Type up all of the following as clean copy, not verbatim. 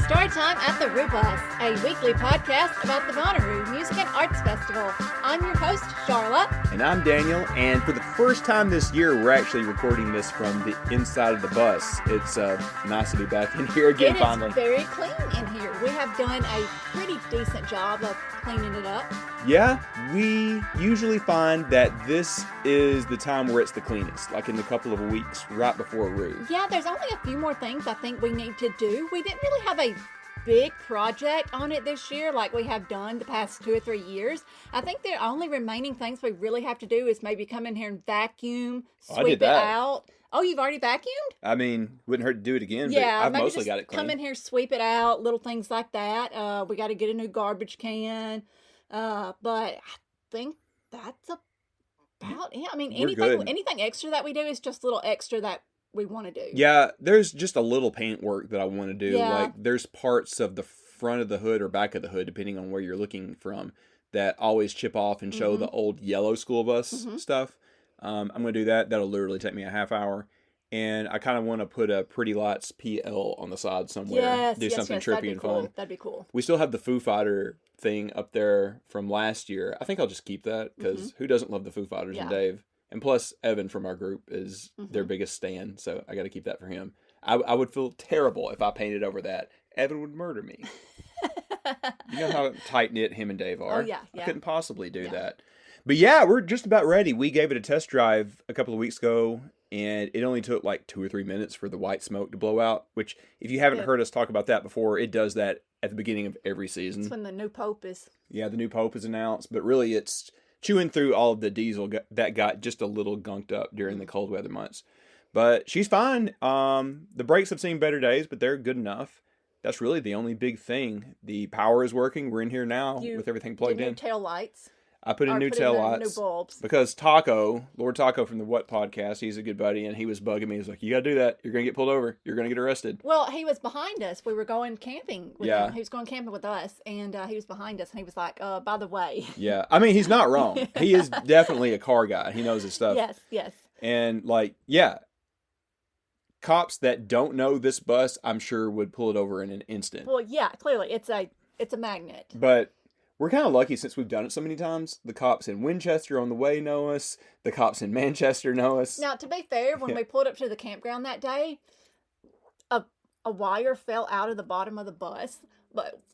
Story Time at the Roo Bus, a weekly podcast about the Outeroo Music and Arts Festival. I'm your host, Sharla. And I'm Daniel, and for the first time this year, we're actually recording this from the inside of the bus. It's nice to be back in here again, finally. It is very clean in here. We have done a pretty decent job of cleaning it up. Yeah, we usually find that this is the time where it's the cleanest, like in a couple of weeks right before Roo. Yeah, there's only a few more things I think we need to do. We didn't really have a big project on it this year like we have done the past 2 or 3 years. I think the only remaining things we really have to do is maybe come in here and vacuum, sweep it out. Oh, you've already vacuumed? I mean, wouldn't hurt to do it again, yeah, but I've mostly got it clean. Come in here, sweep it out, little things like that. We got to get a new garbage can. But I think that's about it. I mean, anything extra that we do is just a little extra that we want to do. Yeah, there's just a little paint work that I want to do. Yeah. Like, there's parts of the front of the hood or back of the hood, depending on where you're looking from, that always chip off and show the old yellow school bus stuff. I'm going to do that. That'll literally take me a half hour. And I kind of want to put a Pretty Lights PL on the side somewhere. Do something trippy and fun. That'd be cool. We still have the Foo Fighter thing up there from last year. I think I'll just keep that because who doesn't love the Foo Fighters and Dave? And plus, Evan from our group is their biggest stan, so I got to keep that for him. I would feel terrible if I painted over that. Evan would murder me. You know how tight-knit him and Dave are. Oh, yeah. I couldn't possibly do that. But yeah, we're just about ready. We gave it a test drive a couple of weeks ago, and it only took like 2 or 3 minutes for the white smoke to blow out, which, if you haven't heard us talk about that before, it does that at the beginning of every season. It's when the new Pope is... Yeah, the new Pope is announced, but really it's chewing through all of the diesel that got just a little gunked up during the cold weather months. But she's fine. The brakes have seen better days, but they're good enough. That's really the only big thing. The power is working. We're in here now with everything plugged in. Tail lights. I put in new tail lights. New bulbs. Because Lord Taco from the What Podcast, he's a good buddy, and he was bugging me. He was like, you got to do that. You're going to get pulled over. You're going to get arrested. Well, he was behind us. We were going camping with him. He was going camping with us, and he was behind us, and he was like, by the way. Yeah. I mean, he's not wrong. He is definitely a car guy. He knows his stuff. Yes. And, cops that don't know this bus, I'm sure, would pull it over in an instant. Well, yeah, clearly. It's a magnet. But we're kind of lucky since we've done it so many times. The cops in Winchester on the way know us. The cops in Manchester know us. Now, to be fair, when we pulled up to the campground that day, a wire fell out of the bottom of the bus,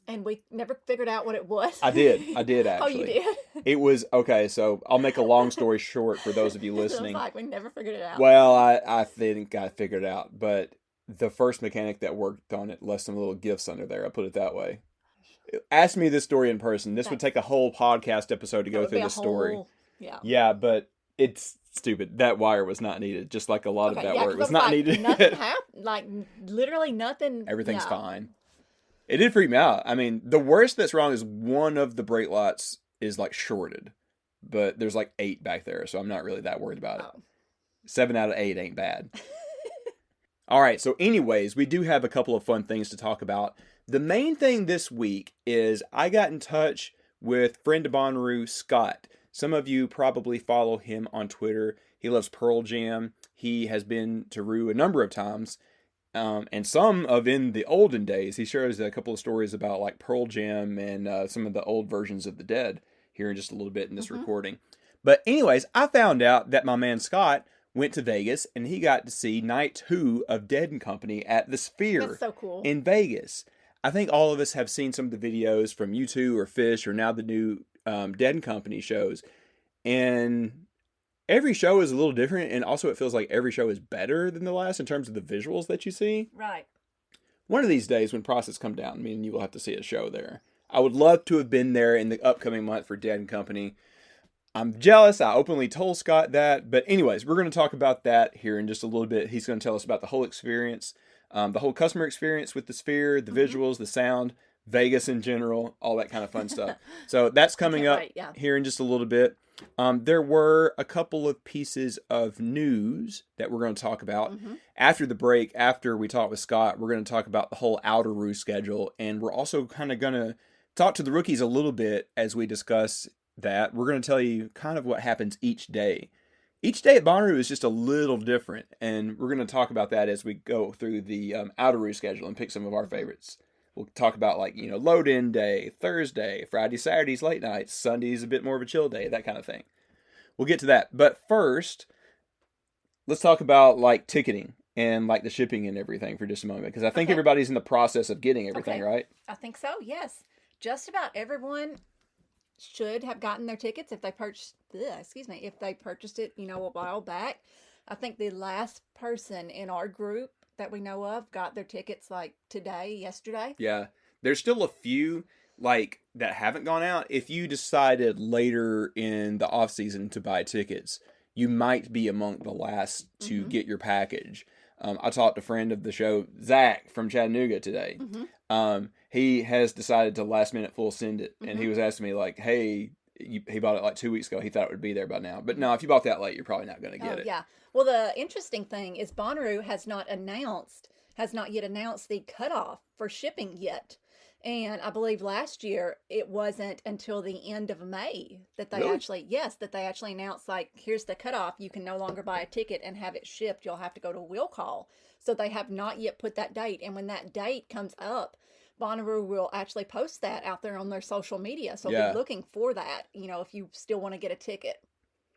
and we never figured out what it was. I did actually. Oh, you did? It was, okay, so I'll make a long story short for those of you listening. It was like we never figured it out. Well, I think I figured it out, but the first mechanic that worked on it left some little gifts under there, I'll put it that way. Ask me this story in person. This would take a whole podcast episode to go through this story. Yeah, but it's stupid. That wire was not needed, just like a lot of that work was not needed. Nothing happened. Literally nothing. Everything's fine. It did freak me out. I mean, the worst that's wrong is one of the brake lights is shorted, but there's 8 back there, so I'm not really that worried about it. 7 out of 8 ain't bad. All right, so anyways, we do have a couple of fun things to talk about. The main thing this week is I got in touch with friend of Roo Scott. Some of you probably follow him on Twitter. He loves Pearl Jam. He has been to Roo a number of times. And some of in the olden days, he shares a couple of stories about Pearl Jam and some of the old versions of the Dead here in just a little bit in this recording. But anyways, I found out that my man Scott went to Vegas and he got to see night 2 of Dead and Company at the Sphere. That's so cool. In Vegas. I think all of us have seen some of the videos from U2 or Fish or now the new Dead and Company shows. And every show is a little different, and also it feels like every show is better than the last in terms of the visuals that you see. Right. One of these days when prices come down, me and you will have to see a show there. I would love to have been there in the upcoming month for Dead and Company. I'm jealous. I openly told Scott that. But anyways, we're going to talk about that here in just a little bit. He's going to tell us about the whole experience, the whole customer experience with the Sphere, the visuals, the sound, Vegas in general, all that kind of fun stuff. So that's coming up here in just a little bit. There were a couple of pieces of news that we're going to talk about. After the break, after we talk with Scott, we're going to talk about the whole Outeroo schedule. And we're also kind of going to talk to the rookies a little bit as we discuss that. We're going to tell you kind of what happens each day. Each day at Bonnaroo is just a little different, and we're going to talk about that as we go through the Outeroo schedule and pick some of our favorites. We'll talk about like, load-in day, Thursday, Friday, Saturdays, late nights, Sundays a bit more of a chill day, that kind of thing. We'll get to that. But first, let's talk about like ticketing and like the shipping and everything for just a moment, because I think everybody's in the process of getting everything, right? I think so, yes. Just about everyone should have gotten their tickets if they purchased it, a while back. I think the last person in our group that we know of got their tickets like yesterday. Yeah. There's still a few like that haven't gone out. If you decided later in the off season to buy tickets, you might be among the last to get your package. I talked to a friend of the show, Zach from Chattanooga today. He has decided to last minute full send it. And he was asking me like, hey, he bought it like 2 weeks ago. He thought it would be there by now. But no, if you bought that late, you're probably not going to get it. Yeah. Well, the interesting thing is Bonnaroo has not yet announced the cutoff for shipping yet. And I believe last year it wasn't until the end of May that they actually announced, like, here's the cutoff. You can no longer buy a ticket and have it shipped. You'll have to go to will call. So they have not yet put that date. And when that date comes up, Bonnaroo will actually post that out there on their social media. So be looking for that, if you still want to get a ticket.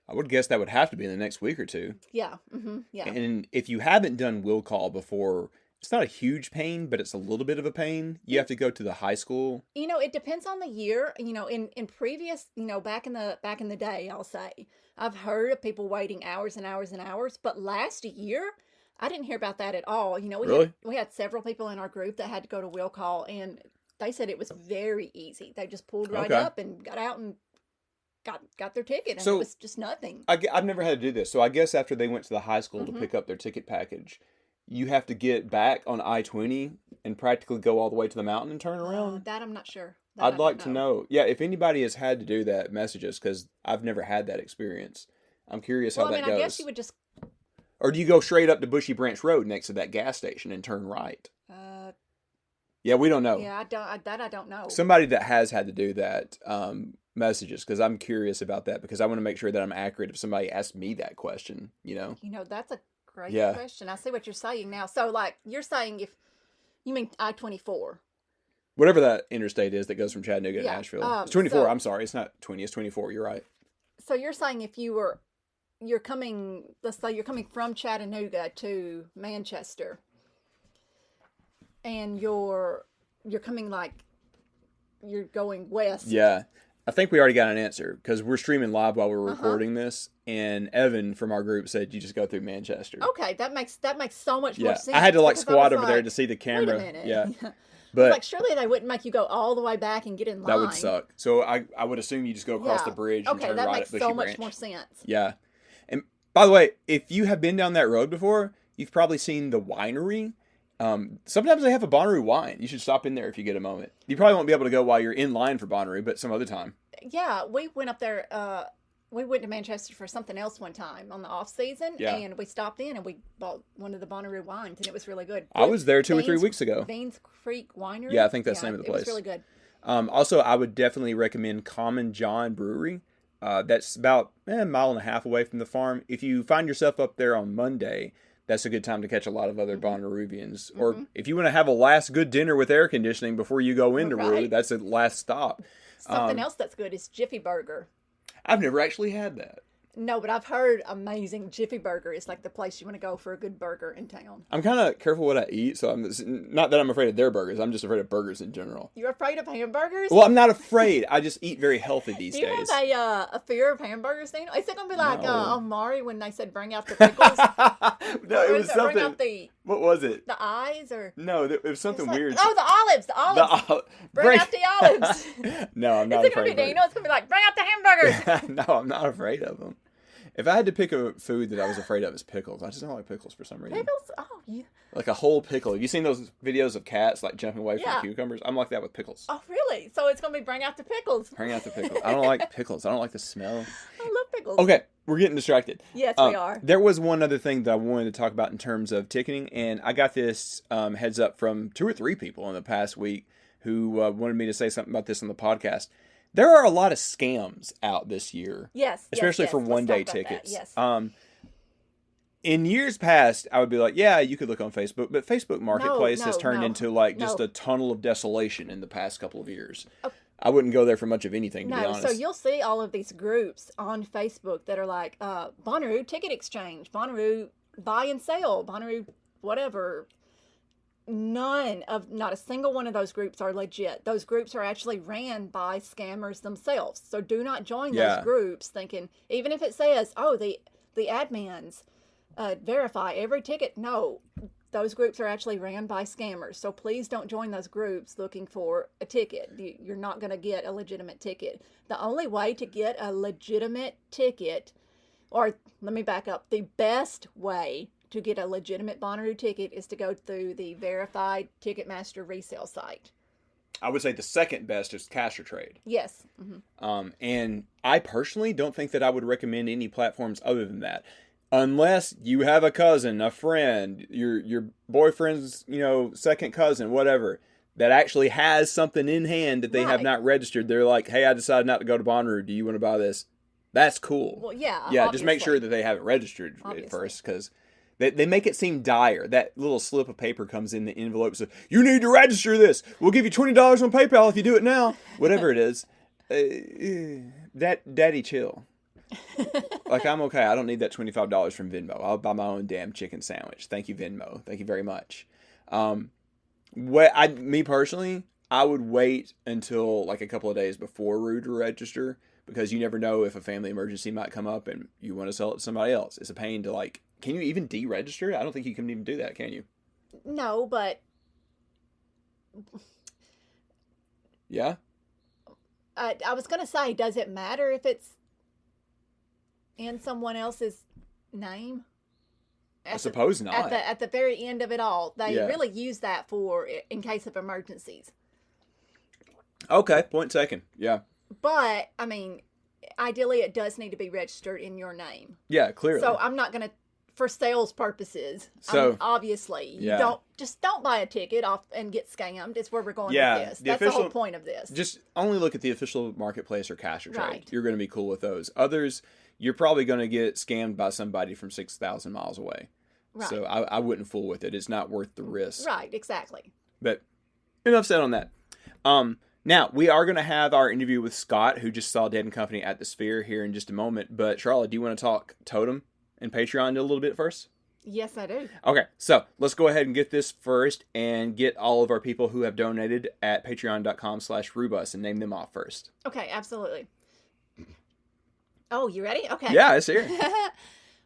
I would guess that would have to be in the next week or two. Yeah. Yeah. And if you haven't done will call before, it's not a huge pain, but it's a little bit of a pain. You have to go to the high school. It depends on the year. In previous, back in the day, I'll say, I've heard of people waiting hours and hours and hours. But last year, I didn't hear about that at all. We had several people in our group that had to go to will call, and they said it was very easy. They just pulled right up and got out and got their ticket, and it was just nothing. I've never had to do this. So I guess after they went to the high school to pick up their ticket package, you have to get back on I-20 and practically go all the way to the mountain and turn around? That I'm not sure. I'd like to know. Yeah, if anybody has had to do that, message us, because I've never had that experience. I'm curious how that goes. I guess you would just... Or do you go straight up to Bushy Branch Road next to that gas station and turn right? Yeah, we don't know. Yeah, I don't know. Somebody that has had to do that, messages, because I'm curious about that, because I want to make sure that I'm accurate if somebody asks me that question, That's a great question. I see what you're saying now. So, like, you're saying if you mean I-24. Whatever that interstate is that goes from Chattanooga to Nashville. It's 24, I'm sorry. It's not 20, it's 24. You're right. So you're saying if you're coming, let's say you're coming from Chattanooga to Manchester, and you're coming like you're going west. Yeah. I think we already got an answer, because we're streaming live while we're recording this, and Evan from our group said you just go through Manchester. Okay, that makes so much more sense. I had to squat over there to see the camera. Wait a minute. Yeah. But surely they wouldn't make you go all the way back and get in line. That would suck. So I would assume you just go across the bridge and turn right at Bushy Branch. Okay, that makes so much more sense. Yeah. And by the way, if you have been down that road before, you've probably seen the winery. Sometimes they have a Bonnaroo wine. You should stop in there if you get a moment. You probably won't be able to go while you're in line for Bonnaroo, but some other time. Yeah, we went up there. We went to Manchester for something else one time on the off season, and we stopped in and we bought one of the Bonnaroo wines, and it was really good. I was there 2 or 3 weeks ago. Veins Creek Winery. Yeah, I think that's the name of the place. It was really good. Also, I would definitely recommend Common John Brewery. That's about a mile and a half away from the farm. If you find yourself up there on Monday, that's a good time to catch a lot of other Bonnaroovians. Or if you want to have a last good dinner with air conditioning before you go into Roo, that's a last stop. Something else that's good is Jiffy Burger. I've never actually had that. No, but I've heard amazing. Jiffy Burger is like the place you want to go for a good burger in town. I'm kind of careful what I eat, so I'm not that I'm afraid of their burgers. I'm just afraid of burgers in general. You're afraid of hamburgers? Well, I'm not afraid. I just eat very healthy these days. Do you have a fear of hamburgers, Daniel? Is it going to be like Omari when they said bring out the pickles? No, it was something. Bring out what was it? The eyes or? No, it was something weird. Oh, the olives. The olives. Bring out the olives. No, I'm not afraid of them. Is it going to be Daniel? It's going to be like bring out the hamburgers. No, I'm not afraid of them. If I had to pick a food that I was afraid of, it's pickles. I just don't like pickles for some reason. Pickles? Oh, yeah. Like a whole pickle. Have you seen those videos of cats like jumping away from cucumbers? I'm like that with pickles. Oh, really? So it's going to be bring out the pickles. Bring out the pickles. I don't like pickles. I don't like the smell. I love pickles. Okay, we're getting distracted. Yes, we are. There was one other thing that I wanted to talk about in terms of ticketing, and I got this heads up from 2 or 3 people in the past week who wanted me to say something about this on the podcast. There are a lot of scams out this year. Yes. Especially for Let's one-day talk about tickets. that. Yes. In years past, I would be like, yeah, you could look on Facebook, but Facebook Marketplace has turned into like just a tunnel of desolation in the past couple of years. Oh. I wouldn't go there for much of anything, to be honest. So you'll see all of these groups on Facebook that are like Bonnaroo Ticket Exchange, Bonnaroo Buy and Sell, Bonnaroo whatever. Not a single one of those groups are legit. Those groups are actually ran by scammers themselves. So do not join those groups thinking, even if it says, oh, the admins verify every ticket. No, those groups are actually ran by scammers. So please don't join those groups looking for a ticket. You're not going to get a legitimate ticket. The only way to get a legitimate ticket, or let me back up, the best way to get a legitimate Bonnaroo ticket is to go through the verified Ticketmaster resale site. I would say the second best is Cash or Trade. Yes. Mm-hmm. And I personally don't think that I would recommend any platforms other than that. Unless you have a cousin, a friend, your boyfriend's, second cousin, whatever, that actually has something in hand that they have not registered. They're like, hey, I decided not to go to Bonnaroo. Do you want to buy this? That's cool. Well, yeah. Yeah, obviously. Just make sure that they have it registered at first, because they make it seem dire. That little slip of paper comes in the envelope. So, you need to register this. We'll give you $20 on PayPal if you do it now. Whatever it is. Daddy, chill. Like, I'm okay. I don't need that $25 from Venmo. I'll buy my own damn chicken sandwich. Thank you, Venmo. Thank you very much. Me personally, I would wait until like a couple of days before Roo to register, because you never know if a family emergency might come up and you want to sell it to somebody else. It's a pain to like. Can you even deregister? I don't think you can even do that, can you? No, but yeah. I was gonna say, does it matter if it's in someone else's name? I suppose not. At the very end of it all, they really use that for in case of emergencies. Okay, point taken. Yeah. But I mean, ideally, it does need to be registered in your name. Yeah, clearly. So I'm not gonna, for sales purposes. So obviously, you don't buy a ticket off and get scammed. It's where we're going with this. That's the whole point of this. Just only look at the official marketplace or Cash or Trade. Right. You're going to be cool with those. Others, you're probably going to get scammed by somebody from 6,000 miles away. Right. So I wouldn't fool with it. It's not worth the risk. Right, exactly. But enough said on that. Now, we are going to have our interview with Scott, who just saw Dead & Company at the Sphere, here in just a moment. But Sharla, do you want to talk Totem and Patreon a little bit first? Yes, I do. Okay, so let's go ahead and get this first and get all of our people who have donated at patreon.com/Roobus and name them off first. Okay, absolutely. Oh, you ready? Okay. Yeah, it's here.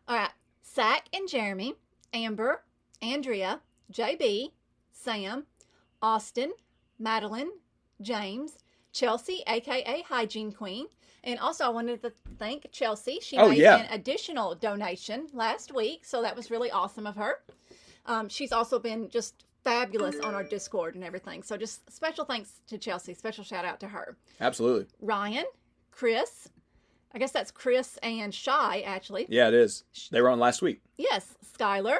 All right. Zach and Jeremy, Amber, Andrea, JB, Sam, Austin, Madeline, James, Chelsea, a.k.a. Hygiene Queen. And also, I wanted to thank Chelsea. She made an additional donation last week, so that was really awesome of her. She's also been just fabulous on our Discord and everything. So just special thanks to Chelsea. Special shout out to her. Absolutely. Ryan, Chris. I guess that's Chris and Shy, actually. Yeah, it is. They were on last week. Yes. Skylar,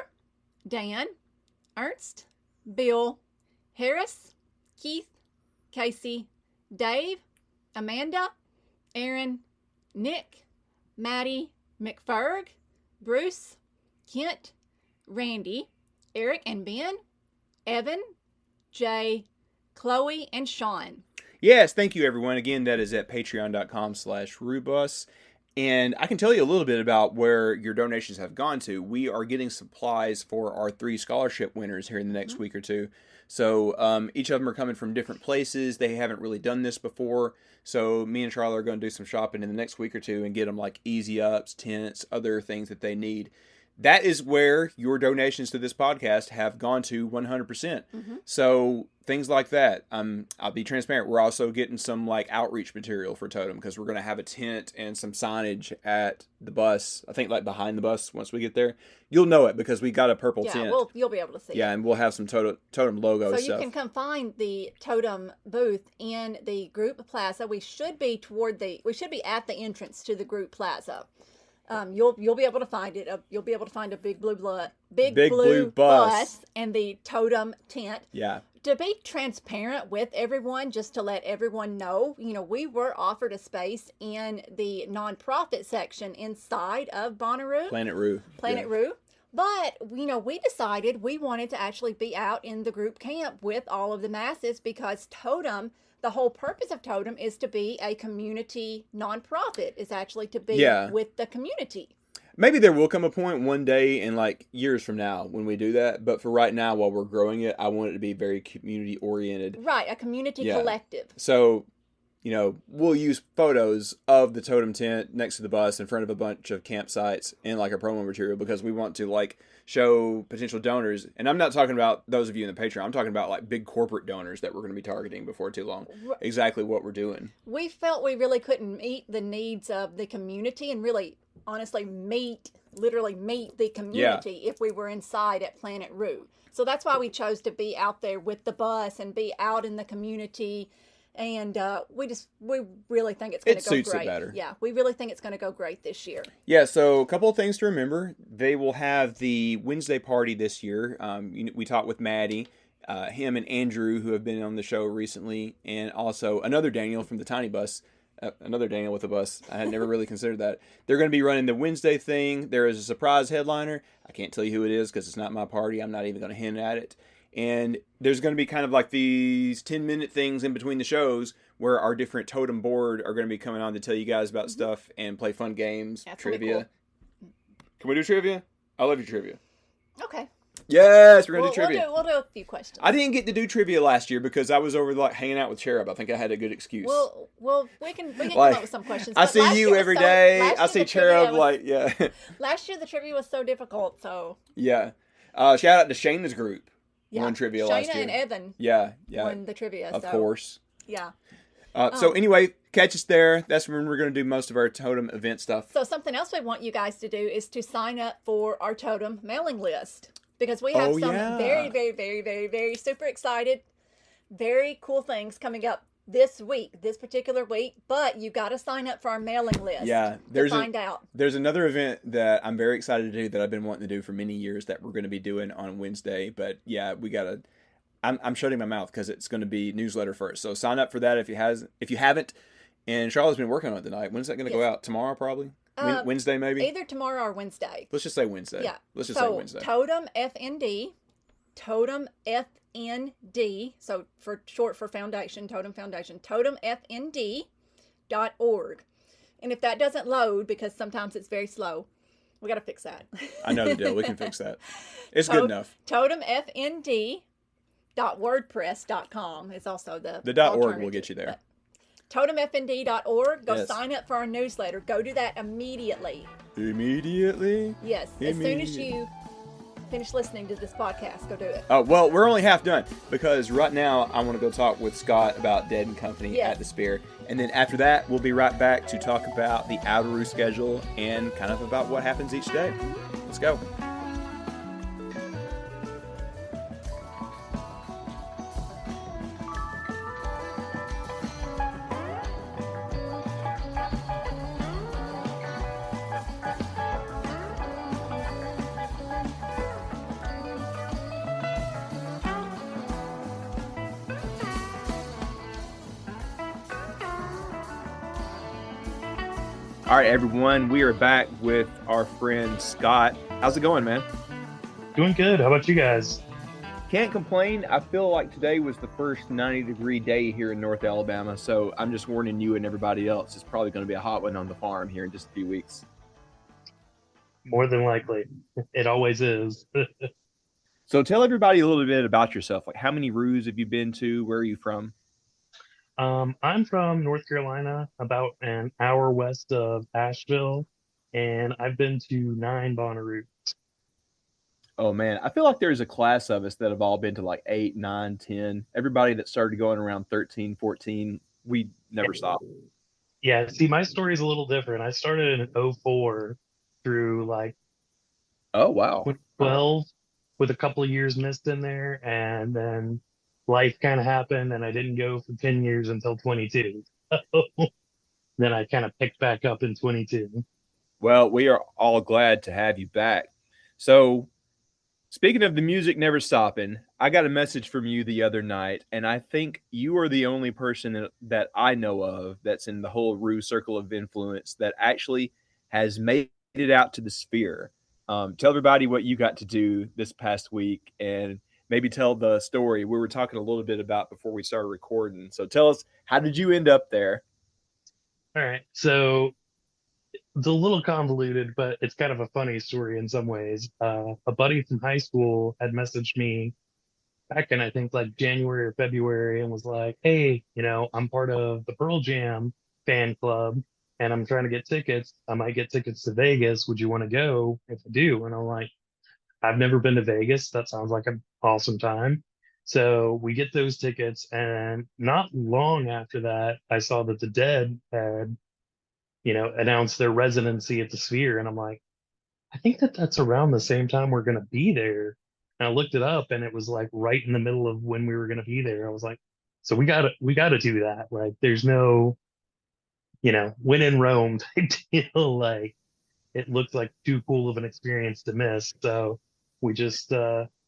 Dan, Ernst, Bill, Harris, Keith, Casey, Dave, Amanda, Aaron, Nick, Maddie, McFerg, Bruce, Kent, Randy, Eric and Ben, Evan, Jay, Chloe, and Sean. Yes, thank you, everyone. Again, that is at patreon.com/Roobus. And I can tell you a little bit about where your donations have gone to. We are getting supplies for our 3 scholarship winners here in the next week or two. So each of them are coming from different places. They haven't really done this before. So me and Charlotte are going to do some shopping in the next week or two and get them like easy ups, tents, other things that they need. That is where your donations to this podcast have gone to 100%. Mm-hmm. So things like that. I'll be transparent. We're also getting some like outreach material for Totem, because we're going to have a tent and some signage at the bus. I think like behind the bus once we get there. You'll know it because we got a purple tent. Yeah, you'll be able to see it. Yeah, and we'll have some Totem logo so stuff. So you can come find the Totem booth in the group plaza. We should be at the entrance to the group plaza. You'll be able to find it. You'll be able to find a big blue bus and the Totem tent. Yeah. To be transparent with everyone, just to let everyone know, we were offered a space in the nonprofit section inside of Bonnaroo. Planet Roo. Roo. But, we decided we wanted to actually be out in the group camp with all of the masses because Totem, the whole purpose of Totem is to be a community nonprofit, is actually to be with the community. Maybe there will come a point one day in like years from now when we do that. But for right now, while we're growing it, I want it to be very community oriented. Right, a community collective. So, we'll use photos of the totem tent next to the bus in front of a bunch of campsites in like a promo material because we want to like show potential donors. And I'm not talking about those of you in the Patreon. I'm talking about like big corporate donors that we're going to be targeting before too long. Exactly what we're doing. We felt we really couldn't meet the needs of the community and really honestly literally meet the community if we were inside at Planet Roo. So that's why we chose to be out there with the bus and be out in the community. And we really think it's going to go suits great. It better. Yeah, we really think it's going to go great this year. Yeah, so a couple of things to remember. They will have the Wednesday party this year. We talked with Maddie, him and Andrew, who have been on the show recently, and also another Daniel from the Tiny Bus. Another Daniel with a bus. I had never really considered that. They're going to be running the Wednesday thing. There is a surprise headliner. I can't tell you who it is because it's not my party. I'm not even going to hint at it. And there's going to be kind of like these 10-minute things in between the shows where our different totem board are going to be coming on to tell you guys about stuff and play fun games, trivia. Cool. Can we do trivia? I love your trivia. Okay. Yes, we're going to do trivia. We'll do a few questions. I didn't get to do trivia last year because I was over like hanging out with Cherub. I think I had a good excuse. Well, we can come up with some questions. I see you every day. I see Cherub Last year the trivia was so difficult, so. Yeah. Shout out to Shayna's group. Won trivia last year. Shayna and Evan. Yeah. Won the trivia. Of course. Yeah. So anyway, catch us there. That's when we're going to do most of our totem event stuff. So something else we want you guys to do is to sign up for our totem mailing list. Because we have some very, very, very, very, very super excited, very cool things coming up this particular week. But you got to sign up for our mailing list to find out. There's another event that I'm very excited to do that I've been wanting to do for many years that we're going to be doing on Wednesday. But yeah, we got to. I'm shutting my mouth because it's going to be newsletter first. So sign up for that if you haven't. And Charlotte's been working on it tonight. When's that going to go out? Tomorrow, probably. Wednesday, maybe? Either tomorrow or Wednesday. Let's just say Wednesday. Yeah. Let's just say Wednesday. Totem FND, so for short for foundation, Totem Foundation, totemfnd.org. And if that doesn't load, because sometimes it's very slow, we got to fix that. I know the deal. We can fix that. It's good enough. totemfnd.wordpress.com is also the .org will get you there. totemfnd.org. Go sign up for our newsletter. Go do that immediately. Immediately? Yes. As soon as you finish listening to this podcast, go do it. Oh, well, we're only half done because right now I want to go talk with Scott about Dead and Company at the Spear. And then after that, we'll be right back to talk about the Outeroo schedule and kind of about what happens each day. Let's go. All right, everyone, we are back with our friend Scott. How's it going, man? Doing good. How about you guys? Can't complain. I feel like today was the first 90-degree day here in North Alabama, so I'm just warning you and everybody else. It's probably going to be a hot one on the farm here in just a few weeks. More than likely. It always is. So tell everybody a little bit about yourself. Like, how many roos have you been to? Where are you from? I'm from North Carolina, about an hour west of Asheville, and I've been to 9 Bonnaroo. Oh, man. I feel like there's a class of us that have all been to like 8, 9, 10. Everybody that started going around 13, 14, we never stopped. Yeah, see, my story is a little different. I started in 04 through like 12 with a couple of years missed in there, and then life kind of happened and I didn't go for 10 years until 22. Then I kind of picked back up in 22. Well, we are all glad to have you back. So speaking of the music never stopping, I got a message from you the other night, and I think you are the only person that I know of that's in the whole Roo circle of influence that actually has made it out to the Sphere. Tell everybody what you got to do this past week, and maybe tell the story we were talking a little bit about before we started recording. So tell us, how did you end up there? All right. So it's a little convoluted, but it's kind of a funny story in some ways. A buddy from high school had messaged me back in, I think, like January or February and was like, hey, I'm part of the Pearl Jam fan club and I'm trying to get tickets. I might get tickets to Vegas. Would you want to go if I do? And I'm like, I've never been to Vegas. That sounds like an awesome time. So we get those tickets, and not long after that, I saw that the Dead had, announced their residency at the Sphere, and I'm like, I think that that's around the same time we're going to be there. And I looked it up, and it was like right in the middle of when we were going to be there. I was like, so we got to do that. Like, there's no, when in Rome type deal. Like, it looked like too cool of an experience to miss. So we just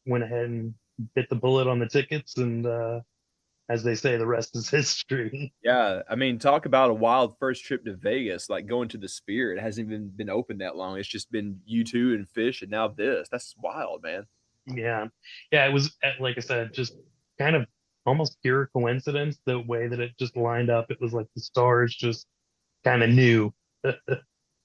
went ahead and bit the bullet on the tickets, and as they say, the rest is history. Yeah, I mean, talk about a wild first trip to Vegas, like going to the Sphere. It hasn't even been open that long. It's just been you two and Fish, and now this. That's wild, man. Yeah, yeah, it was like I said, just kind of almost pure coincidence the way that it just lined up. It was like the stars just kind of knew.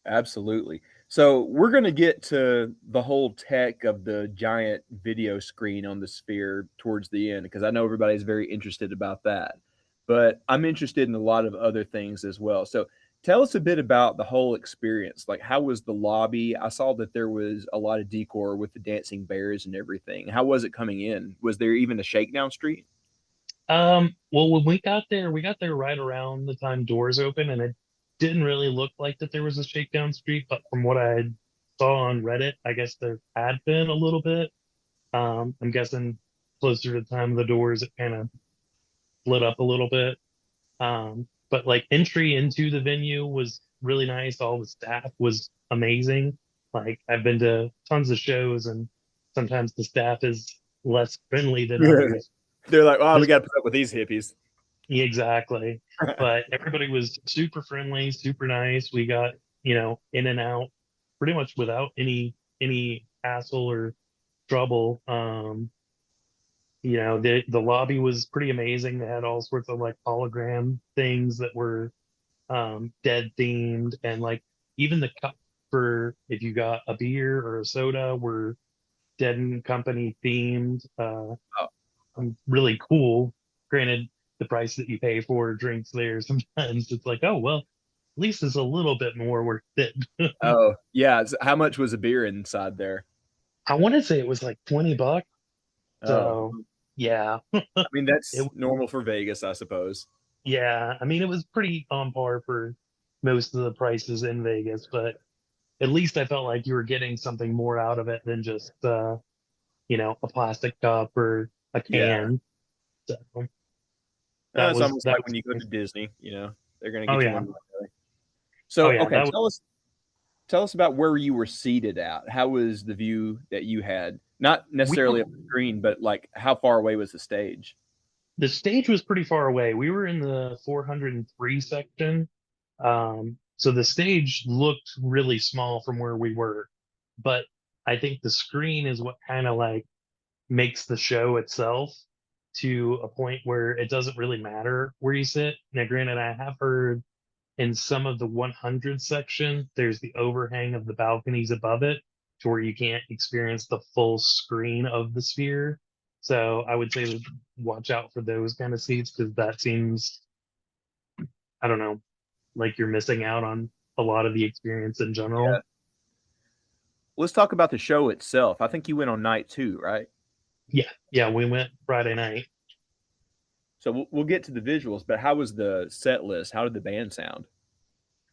Absolutely. So we're going to get to the whole tech of the giant video screen on the Sphere towards the end, because I know everybody's very interested about that. But I'm interested in a lot of other things as well. So tell us a bit about the whole experience. Like, how was the lobby? I saw that there was a lot of decor with the dancing bears and everything. How was it coming in? Was there even a shakedown street? Well, when we got there right around the time doors open, and it didn't really look like that there was a shakedown street, but from what I saw on Reddit, I guess there had been a little bit. I'm guessing closer to the time of the doors, it kind of split up a little bit. But like entry into the venue was really nice. All the staff was amazing. Like I've been to tons of shows, and sometimes the staff is less friendly than others. They're like, oh, we This got to put up with these hippies. Yeah, exactly. But everybody was super friendly, super nice. We got, in and out pretty much without any hassle or trouble. The lobby was pretty amazing. They had all sorts of like hologram things that were dead themed, and like even the cup for if you got a beer or a soda were Dead and Company themed. Oh, Really cool. Granted, the price that you pay for drinks there sometimes it's like, oh well, at least it's a little bit more worth it. oh, yeah. How much was a beer inside there? I want to say it was like $20. Oh, So yeah, I mean, it that's normal for Vegas, I suppose. yeah. I mean, it was pretty on par for most of the prices in Vegas, but at least I felt like you were getting something more out of it than just a plastic cup or a Yeah. can. So It's almost that like was when you go nice. to Disney, they're going to Oh get you yeah. one. Way. Oh So, yeah, okay, that was tell us about where you were seated at. How was the view that you had? Not we were necessarily up the screen, but like how far away was the stage? the stage was pretty far away. We were in the 403 section. So the stage looked really small from where we were, but I think the screen is what kind of like makes the show itself to a point where it doesn't really matter where you sit. Now, granted, I have heard in some of the 100 section, there's the overhang of the balconies above it to where you can't experience the full screen of the Sphere. So I would say to watch out for those kind of seats because that seems, I don't know, like you're missing out on a lot of the experience in Yeah. general. Let's talk about the show itself. I think you went on night two, right? Yeah, yeah, we went Friday night. So we'll get to the visuals, but how was the set list? How did the band sound?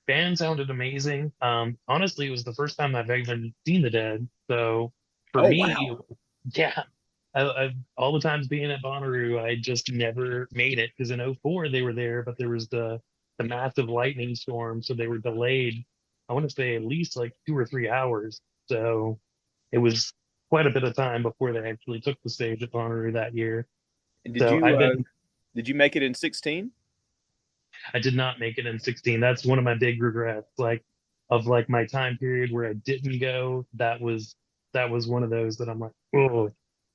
Band sounded amazing. Honestly, it was the first time I've ever seen the Dead. So for Oh, me, wow. yeah, all the times being at Bonnaroo, I just never made it because in '04 they were there, but there was the massive lightning storm, so they were delayed. I want to say at least like 2 or 3 hours. So it was quite a bit of time before they actually took the stage at Bonnaroo that year. And So did you make it in 16? I did not make it in '16. That's one of my big regrets. Like of like my time period where I didn't go, that was one of those that I'm like, oh,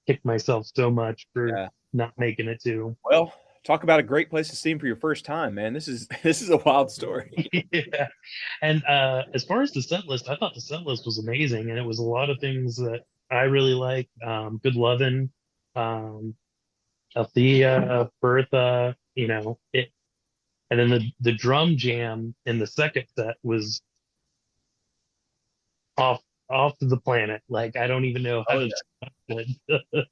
kicked myself so much for Yeah. not making it to. Well, talk about a great place to see him for your first time, man. This is this is a wild story. Yeah. And as far as the set list, I thought the set list was amazing, and it was a lot of things that I really like. Good Lovin', um, Althea, Bertha, it. And then the drum jam in the second set was off off the planet. Like I don't even know how Oh to yeah. describe it.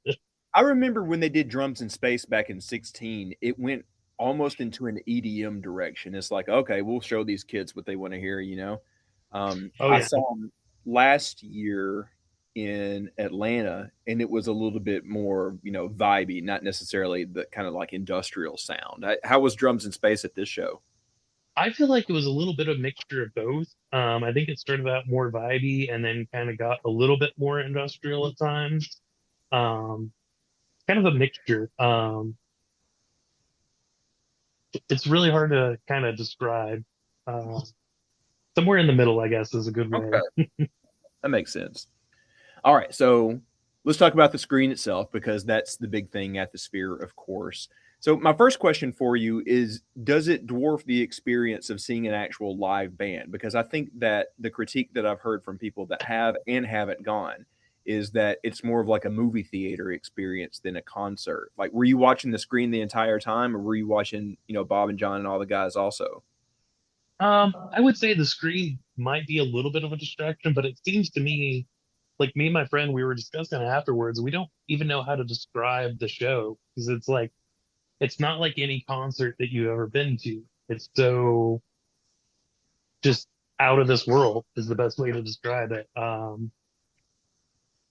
I remember when they did Drums in Space back in 16, it went almost into an EDM direction. It's like, okay, we'll show these kids what they want to hear, you know? Oh I yeah. saw them last year in Atlanta, and it was a little bit more, vibey, not necessarily the kind of like industrial sound. How was Drums in Space at this show? I feel like it was a little bit of mixture of both. I think it started out more vibey and then kind of got a little bit more industrial at times. Um, Kind of a mixture. It's really hard to kind of describe. Uh, Somewhere in the middle, I guess, is a good Okay, way. that makes sense. All right, so let's talk about the screen itself because that's the big thing at the Sphere, of course. So my first question for you is, does it dwarf the experience of seeing an actual live band? Because I think that the critique that I've heard from people that have and haven't gone is that it's more of like a movie theater experience than a concert. Like, were you watching the screen the entire time, or were you watching, Bob and John and all the guys also? I would say the screen might be a little bit of a distraction, but it seems to me like me and my friend, we were discussing afterwards. We don't even know how to describe the show because it's like it's not like any concert that you've ever been to. It's so just out of this world is the best way to describe it.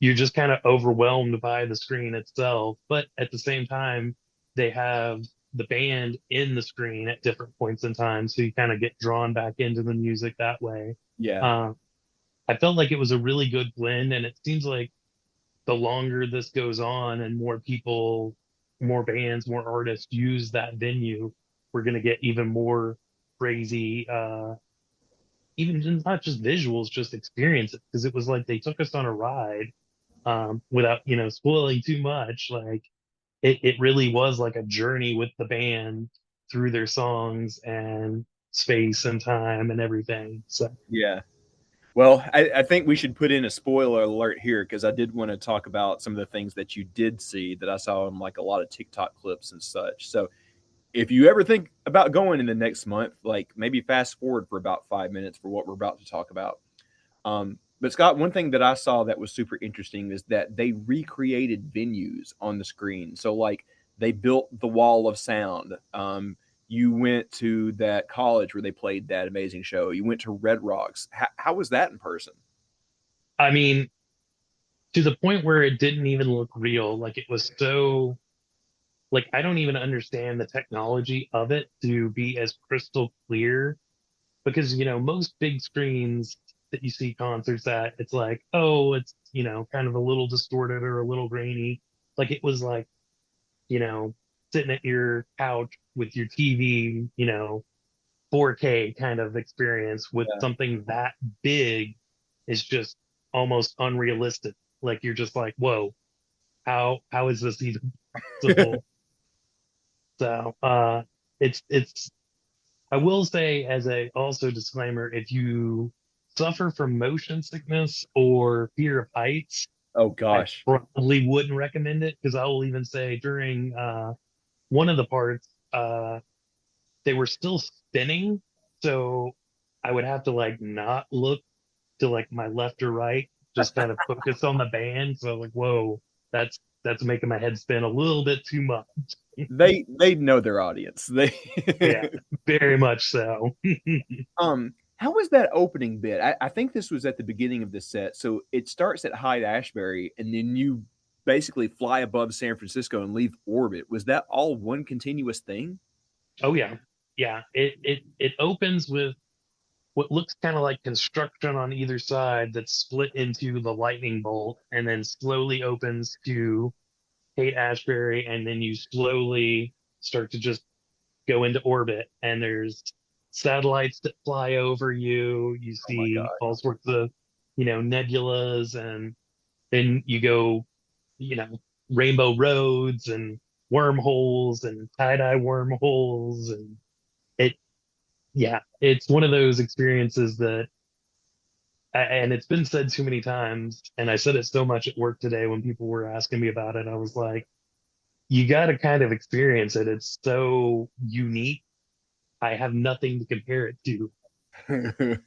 You're just kind of overwhelmed by the screen itself, but at the same time, they have the band in the screen at different points in time, so you kind of get drawn back into the music that way. Yeah, Uh, I felt like it was a really good blend, and it seems like the longer this goes on and more people, more bands, more artists use that venue, we're going to get even more crazy, even not just visuals, just experiences. Because it was like they took us on a ride without, spoiling too much. Like it really was like a journey with the band through their songs and space and time and everything. So, yeah. Well, I think we should put in a spoiler alert here because I did want to talk about some of the things that you did see that I saw in like a lot of TikTok clips and such. So if you ever think about going in the next month, like maybe fast forward for about 5 minutes for what we're about to talk about. But Scott, one thing that I saw that was super interesting is that they recreated venues on the screen. So like they built the wall of sound. You went to that college where they played that amazing show. You went to Red Rocks. How was that in person? I mean, to the point where it didn't even look real. Like it was so like I don't even understand the technology of it to be as crystal clear because most big screens that you see concerts at, it's like, oh, it's kind of a little distorted or a little grainy. Like it was like, you know, sitting at your couch with your TV, 4K kind of experience with Yeah. something that big is just almost unrealistic. Like you're just like, whoa, how is this even possible? So it's I will say as a also disclaimer, if you suffer from motion sickness or fear of heights, Oh I gosh. probably wouldn't recommend it because I will even say during one of the parts, they were still spinning, so I would have to like not look to like my left or right, just kind of focus on the band. So like, whoa, that's making my head spin a little bit too much. They know their audience. They Yeah, very much so. how was that opening bit? I think this was at the beginning of the set. So it starts at Hyde Ashbury and then you basically fly above San Francisco and leave orbit. Was that all one continuous thing? Oh yeah. Yeah. It opens with what looks kind of like construction on either side that's split into the lightning bolt and then slowly opens to Kate Ashbury and then you slowly start to just go into orbit and there's satellites that fly over you. You Oh my see god. all sorts of, nebulas, and then you go, you know, rainbow roads and wormholes and tie-dye wormholes, and it, yeah, it's one of those experiences that, and it's been said too many times, and I said it so much at work today when people were asking me about it. I was like, you got to kind of experience it. It's so unique. I have nothing to compare it to.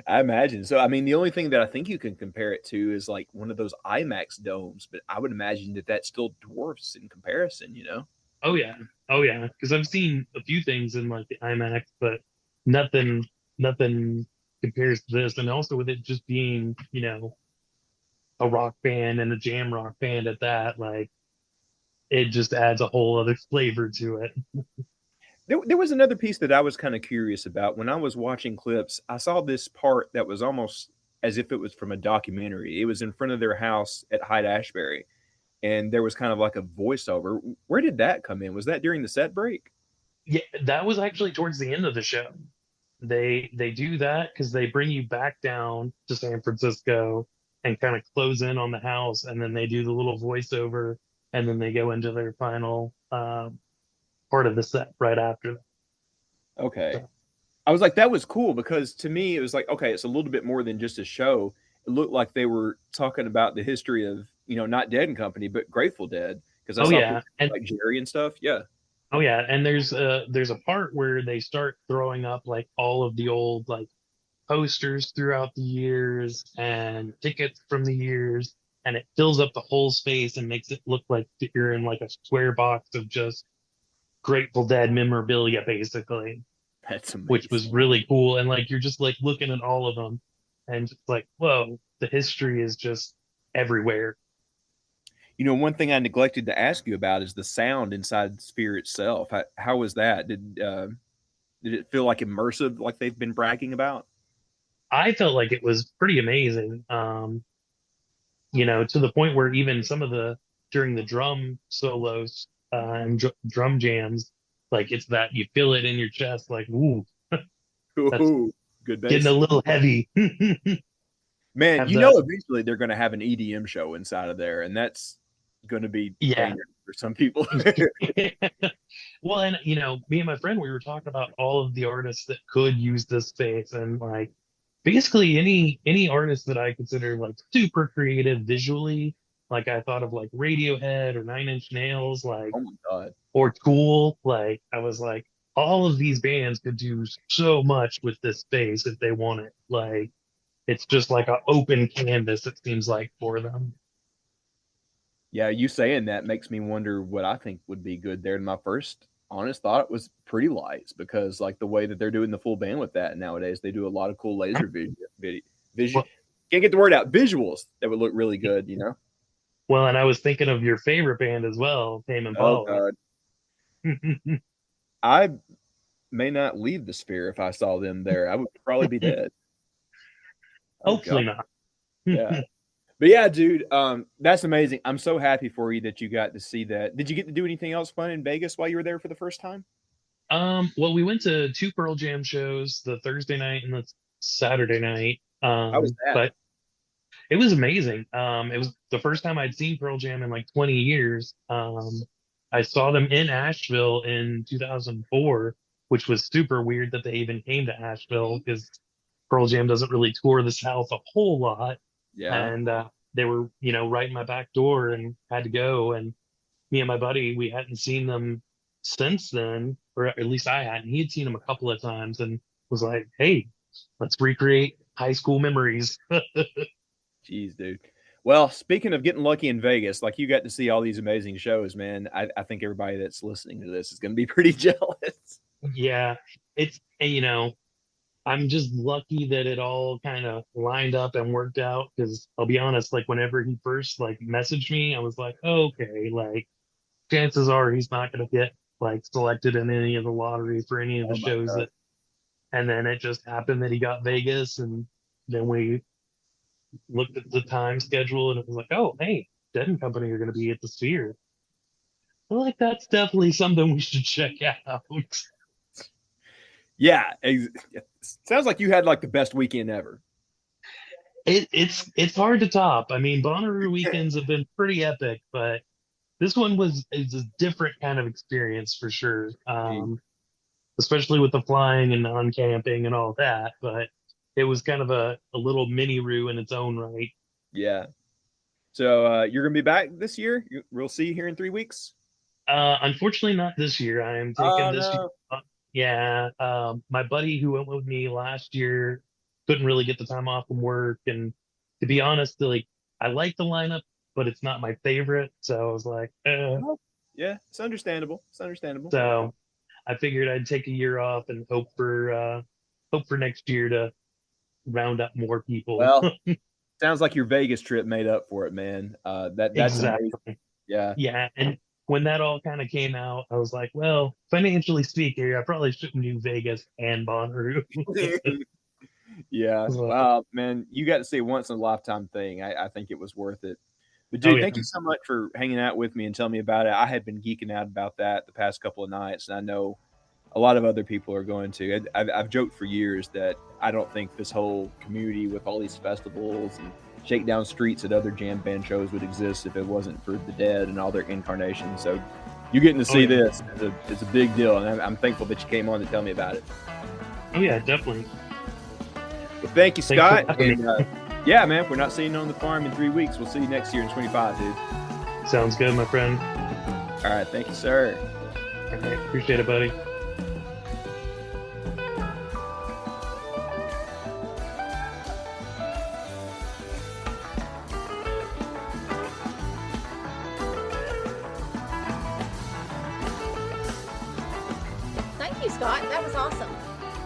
I imagine. So, I mean, the only thing that I think you can compare it to is like one of those IMAX domes, but I would imagine that that still dwarfs in comparison, you know? Oh yeah, oh yeah. Because I've seen a few things in like the IMAX, but nothing, nothing compares to this. And also with it just being, a rock band and a jam rock band at that, like it just adds a whole other flavor to it. There was another piece that I was kind of curious about. When I was watching clips, I saw this part that was almost as if it was from a documentary. It was in front of their house at Hyde Ashbury, and there was kind of like a voiceover. Where did that come in? Was that during the set break? Yeah, that was actually towards the end of the show. They do that because they bring you back down to San Francisco and kind of close in on the house, and then they do the little voiceover, and then they go into their final part of the set right after that. Okay. So, I was like, that was cool because to me, it was like, okay, it's a little bit more than just a show. It looked like they were talking about the history of, not Dead and Company, but Grateful Dead. Because I oh saw yeah, pictures and like Jerry and stuff. Yeah. oh yeah, and there's a part where they start throwing up like all of the old like posters throughout the years and tickets from the years, and it fills up the whole space and makes it look like you're in like a square box of just Grateful Dead memorabilia, basically, That's which amazing. was really cool. And like you're just like looking at all of them and just like, whoa, the history is just everywhere. One thing I neglected to ask you about is the sound inside Sphere itself. How was that? Did it feel like immersive, like they've been bragging about? I felt like it was pretty amazing. To the point where even some of the during the drum solos and drum jams, like it's that you feel it in your chest, like, ooh, that's Ooh, good getting a bass. little heavy. Man, Have that, eventually they're going to have an EDM show inside of there, and that's going to be yeah. dangerous for some people. Well, and me and my friend, we were talking about all of the artists that could use this space, and like basically any artist that I consider like super creative visually. Like I thought of like Radiohead or Nine Inch Nails, like Oh my god. or Tool. Like I was like, all of these bands could do so much with this space if they want it. Like it's just like an open canvas, it seems like, for them. Yeah, you saying that makes me wonder what I think would be good there. And my first honest thought was pretty lights because like the way that they're doing the full band with that nowadays, they do a lot of cool laser visual Well, can't get the word out, visuals that would look really good. well, and I was thinking of your favorite band as well, Tame Oh Impala. god. I may not leave the sphere if I saw them there. I would probably be dead. Oh god. Hopefully not. Yeah. But yeah, dude, that's amazing. I'm so happy for you that you got to see that. Did you get to do anything else fun in Vegas while you were there for the first time? Well, we went to two Pearl Jam shows, the Thursday night and the Saturday night. How was that? But it was amazing. It was the first time I'd seen Pearl Jam in like 20 years. I saw them in Asheville in 2004, which was super weird that they even came to Asheville because Pearl Jam doesn't really tour the South a whole lot. Yeah. And they were, right in my back door and had to go. And me and my buddy, we hadn't seen them since then, or at least I hadn't. He had seen them a couple of times and was like, hey, let's recreate high school memories. Jeez, dude. Well, speaking of getting lucky in Vegas, like you got to see all these amazing shows, man. I think everybody that's listening to this is going to be pretty jealous. Yeah, it's, and, I'm just lucky that it all kind of lined up and worked out because I'll be honest, like whenever he first like messaged me, I was like, okay, like chances are he's not going to get like selected in any of the lottery for any of the Oh my shows god. that, and then it just happened that he got Vegas, and then we looked at the time schedule and it was like, oh, hey, Dead and Company are going to be at the Sphere. I feel like that's definitely something we should check out. Yeah, sounds like you had like the best weekend ever. It's hard to top. I mean, Bonnaroo weekends have been pretty epic, but this one is a different kind of experience for sure. Especially with the flying and non-camping and all that. But it was kind of a little mini Roo in its own right. Yeah. So you're gonna be back this year? We'll see you here in 3 weeks. Unfortunately, not this year. I am taking Oh this year. no. Yeah, my buddy who went with me last year couldn't really get the time off from work, and to be honest, like I like the lineup, but it's not my favorite. So I was like, Oh, yeah, it's understandable. It's understandable. so I figured I'd take a year off and hope for next year to round up more people. Well, sounds like your Vegas trip made up for it, man. That's amazing. Exactly. Yeah. Yeah, and when that all kind of came out, I was like, well, financially speaking, I probably shouldn't do Vegas and Bonnaroo. Yeah. So, Wow, man, you got to see a once in a lifetime thing. I think it was worth it. But oh dude, yeah, thank you so much for hanging out with me and telling me about it. I had been geeking out about that the past couple of nights, and I know a lot of other people are going to. I've joked for years that I don't think this whole community with all these festivals and shakedown streets at other jam band shows would exist if it wasn't for the Dead and all their incarnations. So you getting to see yeah. this is a big deal, and I'm thankful that you came on to tell me about it. Oh yeah, definitely. Well, thank you, Thanks for Scott. having And, me. yeah, man, if we're not seeing you on the farm in 3 weeks, we'll see you next year in 25, dude. Sounds good, my friend. All right, thank you, sir. All right, appreciate it, buddy. Thank you, Scott. That was awesome.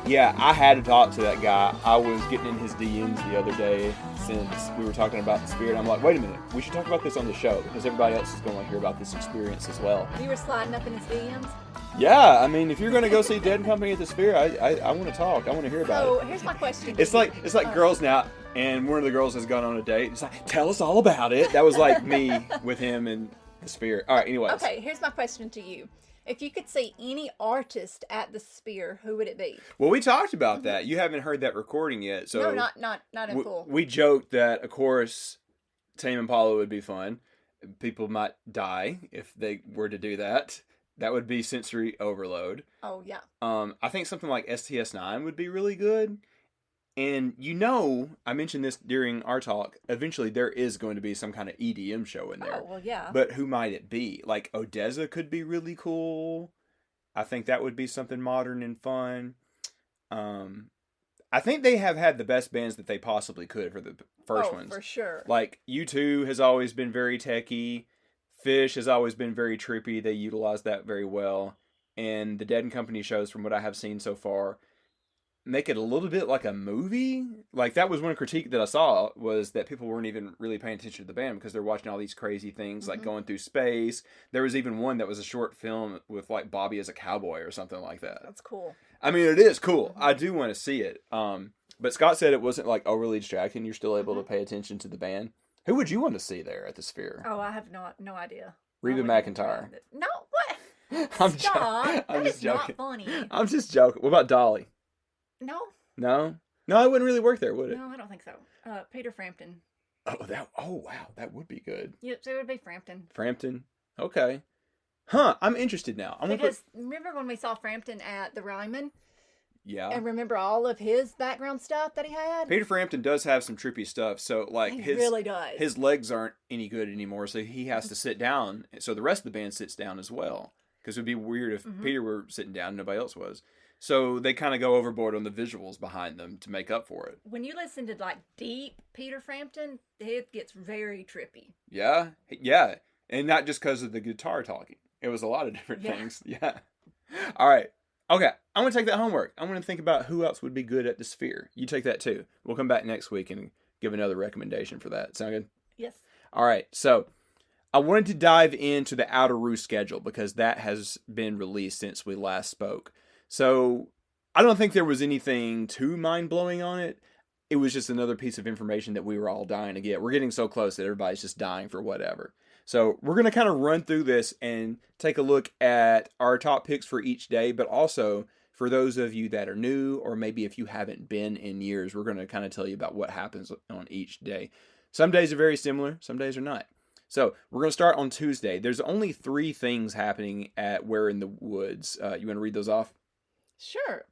Yeah, I had to talk to that guy. I was getting in his DMs the other day since we were talking about the Spirit. I'm like, wait a minute, we should talk about this on the show because everybody else is going to hear about this experience as well. You were sliding up in his DMs. Yeah, I mean, if you're going to go see Dead Company at the Sphere, I want to talk. I want to hear about So it. here's my question. It's like girls now, and one of the girls has gone on a date. It's like, tell us all about it. That was like me with him and the Sphere. All right, anyways. Okay, here's my question to you. If you could see any artist at the Sphere, who would it be? Well, we talked about that. You haven't heard that recording yet, so No, not in full. we joked that, of course, Tame Impala would be fun. People might die if they were to do that. That would be sensory overload. Oh yeah. I think something like STS9 would be really good. And I mentioned this during our talk, eventually there is going to be some kind of EDM show in there. Oh, well, yeah. But who might it be? Like Odessa could be really cool. I think that would be something modern and fun. I think they have had the best bands that they possibly could for the first ones. For sure. Like U2 has always been very techy. Fish has always been very trippy. They utilize that very well. And the Dead and Company shows, from what I have seen so far, make it a little bit like a movie. Like, that was one critique that I saw, was that people weren't even really paying attention to the band because they're watching all these crazy things, like going through space. There was even one that was a short film with like Bobby as a cowboy or something like that. That's cool. I mean, it is cool. I do want to see it. But Scott said it wasn't like overly distracting. You're still able to pay attention to the band. Who would you want to see there at the Sphere? Oh, I have no idea. Reba McEntire. No, what? I'm Stop. I'm That just is not joking. funny. I'm just joking. What about Dolly? No. No, it wouldn't really work there, would it? No, I don't think so. Peter Frampton. Oh wow, that would be good. Yep, so it would be Frampton. Frampton. Okay. Huh, I'm interested now. Because remember when we saw Frampton at the Ryman? Yeah. And remember all of his background stuff that he had? Peter Frampton does have some trippy stuff. So like He really does. his legs aren't any good anymore, so he has to sit down. So the rest of the band sits down as well. Because it would be weird if Peter were sitting down and nobody else was. So they kind of go overboard on the visuals behind them to make up for it. When you listen to like deep Peter Frampton, it gets very trippy. Yeah. Yeah. And not just because of the guitar talking. It was a lot of different things. Yeah. All right. Okay. I'm going to take that homework. I'm going to think about who else would be good at the Sphere. You take that too. We'll come back next week and give another recommendation for that. Sound good? Yes. All right. So I wanted to dive into the Outeroo schedule because that has been released since we last spoke. So I don't think there was anything too mind-blowing on it. It was just another piece of information that we were all dying to get. We're getting so close that everybody's just dying for whatever. So we're going to kind of run through this and take a look at our top picks for each day, but also for those of you that are new, or maybe if you haven't been in years, we're going to kind of tell you about what happens on each day. Some days are very similar, some days are not. So we're going to start on Tuesday. There's only 3 things happening at Where in the Woods. You want to read those off? Sure.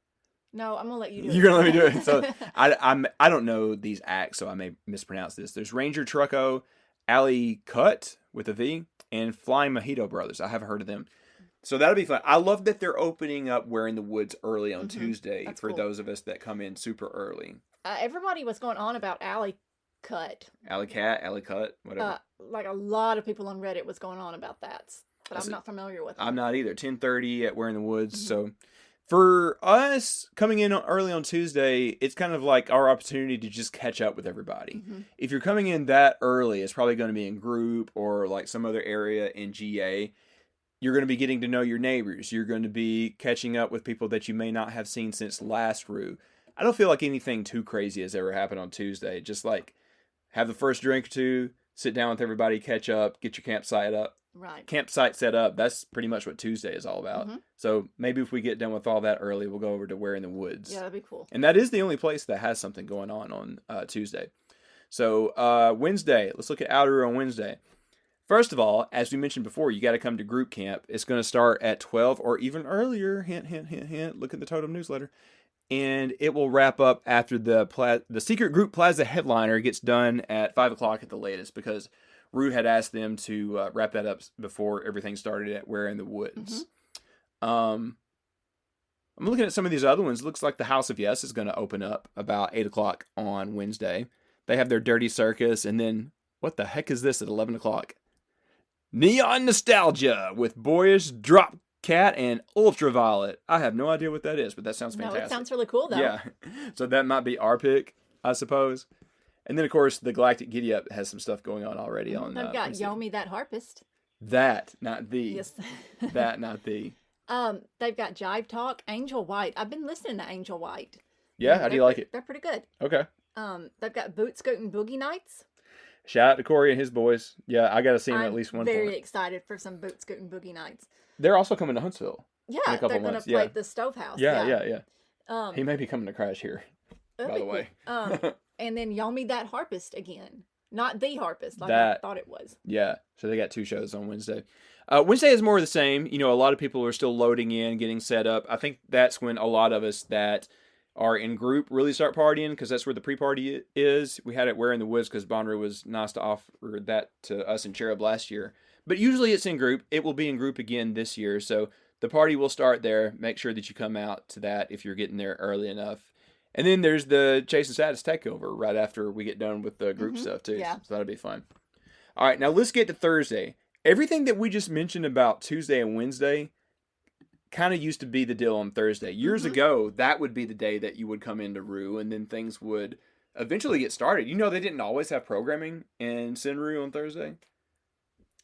No, I'm gonna let you do it. You're gonna let me do it. So I don't know these acts, so I may mispronounce this. There's Ranger Trucko, Alley Cut with a V, and Flying Mojito Brothers. I haven't heard of them. So that'll be fun. I love that they're opening up Where in the Woods early on Tuesday. That's for cool. those of us that come in super early. Everybody was going on about Alley Cut. Alley Cut, whatever. Like a lot of people on Reddit was going on about that, but I'm not familiar with it. I'm not either. 10:30 at Where in the Woods. So for us coming in early on Tuesday, it's kind of like our opportunity to just catch up with everybody. If you're coming in that early, it's probably going to be in group or like some other area in GA. You're going to be getting to know your neighbors. You're going to be catching up with people that you may not have seen since last Roo. I don't feel like anything too crazy has ever happened on Tuesday. Just like have the first drink or two, sit down with everybody, catch up, get your campsite set up. That's pretty much what Tuesday is all about. So maybe if we get done with all that early, we'll go over to Where in the Woods. Yeah, that'd be cool. And that is the only place that has something going on Tuesday. So Wednesday, let's look at Outeroo on Wednesday. First of all, as we mentioned before, you got to come to group camp. It's going to start at 12 or even earlier. Hint, hint, hint, hint. Look at the Totem newsletter. And it will wrap up after the secret group plaza headliner gets done at 5 o'clock at the latest, because Roo had asked them to wrap that up before everything started at Where in the Woods. I'm looking at some of these other ones. It looks like the House of Yes is going to open up about 8 o'clock on Wednesday. They have their Dirty Circus, and then what the heck is this at 11 o'clock? Neon Nostalgia with Boyish Drop Cat and Ultraviolet. I have no idea what that is, but that sounds fantastic. No, it sounds really cool, though. Yeah. So that might be our pick, I suppose. And then, of course, the Galactic Giddy Up has some stuff going on already. They've got Yomi That Harpist. That, not the. Yes. That, not the. They've got Jive Talk, Angel White. I've been listening to Angel White. Yeah, how do you like it? They're pretty good. Okay. They've got Boot Scootin' Boogie Nights. Shout out to Corey and his boys. Yeah, I got to see them at least one I'm point. very excited for some Boot Scootin' Boogie Nights. They're also coming to Huntsville. Yeah, in a couple they're going to months. play at the Stovehouse. Yeah. He may be coming to crash here, by the way. And then Yomi That Harpist again. Not the Harpist, like I thought it was. Yeah, so they got 2 shows on Wednesday. Wednesday is more of the same. You know, a lot of people are still loading in, getting set up. I think that's when a lot of us that are in group really start partying, because that's where the pre-party is. We had it Where in the Woods because Bonnaroo was nice to offer that to us in Cherub last year. But usually it's in group. It will be in group again this year. So the party will start there. Make sure that you come out to that if you're getting there early enough. And then there's the Chase and Status takeover right after we get done with the group stuff too. Yeah. So that'll be fun. All right, now let's get to Thursday. Everything that we just mentioned about Tuesday and Wednesday kind of used to be the deal on Thursday. Years ago, that would be the day that you would come into Roo, and then things would eventually get started. You know, they didn't always have programming in Sinru on Thursday.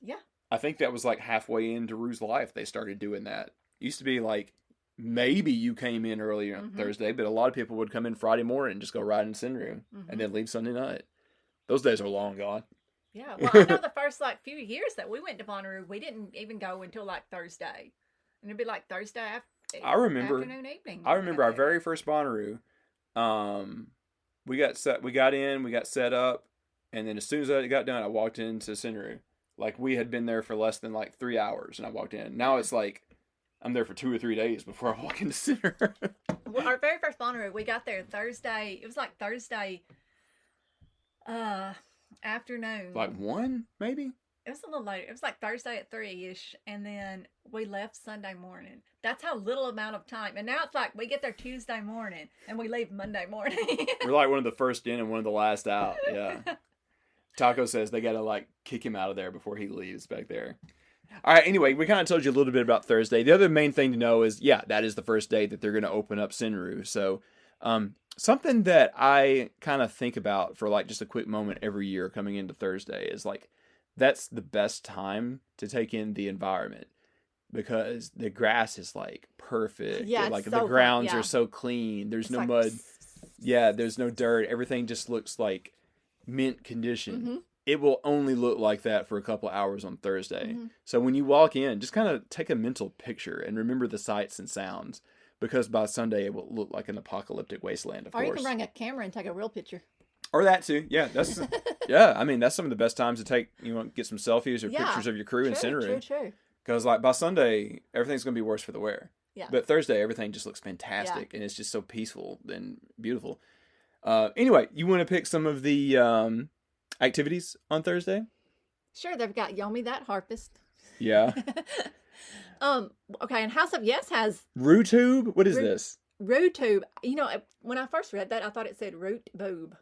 Yeah. I think that was like halfway into Roo's life they started doing that. It used to be like maybe you came in earlier on Thursday, but a lot of people would come in Friday morning and just go ride in Sinru and then leave Sunday night. Those days are long gone. Yeah. Well, I know the first few years that we went to Bonnaroo, we didn't even go until Thursday. And it'd be Thursday afternoon, evening. I remember our very first Bonnaroo. We got set up, and then as soon as I got done, I walked into Sinru. We had been there for less than 3 hours, and I walked in. Now it's I'm there for 2 or 3 days before I walk into Sinru. Well, our very first Bonnaroo, we got there Thursday. It was Thursday afternoon. 1, maybe? It was a little later. It was Thursday at 3-ish, and then we left Sunday morning. That's how little amount of time. And now it's we get there Tuesday morning, and we leave Monday morning. We're one of the first in and one of the last out. Yeah. Taco says they got to kick him out of there before he leaves back there. All right, anyway, we kind of told you a little bit about Thursday. The other main thing to know is, that is the first day that they're going to open up Sinru. So, something that I kind of think about for just a quick moment every year coming into Thursday is that's the best time to take in the environment, because the grass is perfect. Yeah, the grounds are so clean. There's no mud. Yeah, there's no dirt. Everything just looks like mint condition. It will only look like that for a couple hours on Thursday. So when you walk in, just kind of take a mental picture and remember the sights and sounds, because by Sunday it will look like an apocalyptic wasteland, of Or course. you can bring a camera and take a real picture. Or that too. Yeah, that's yeah. I mean, that's some of the best times to take. Get some selfies or Yeah. pictures of your crew and send her in. True. Because like by Sunday, everything's gonna be worse for the wear. Yeah. But Thursday, everything just looks fantastic, and it's just so peaceful and beautiful. Anyway, you want to pick some of the activities on Thursday? Sure, they've got Yomi That Harpist. Yeah. Okay, and House of Yes has RooTube? What is this? RooTube. When I first read that, I thought it said root boob.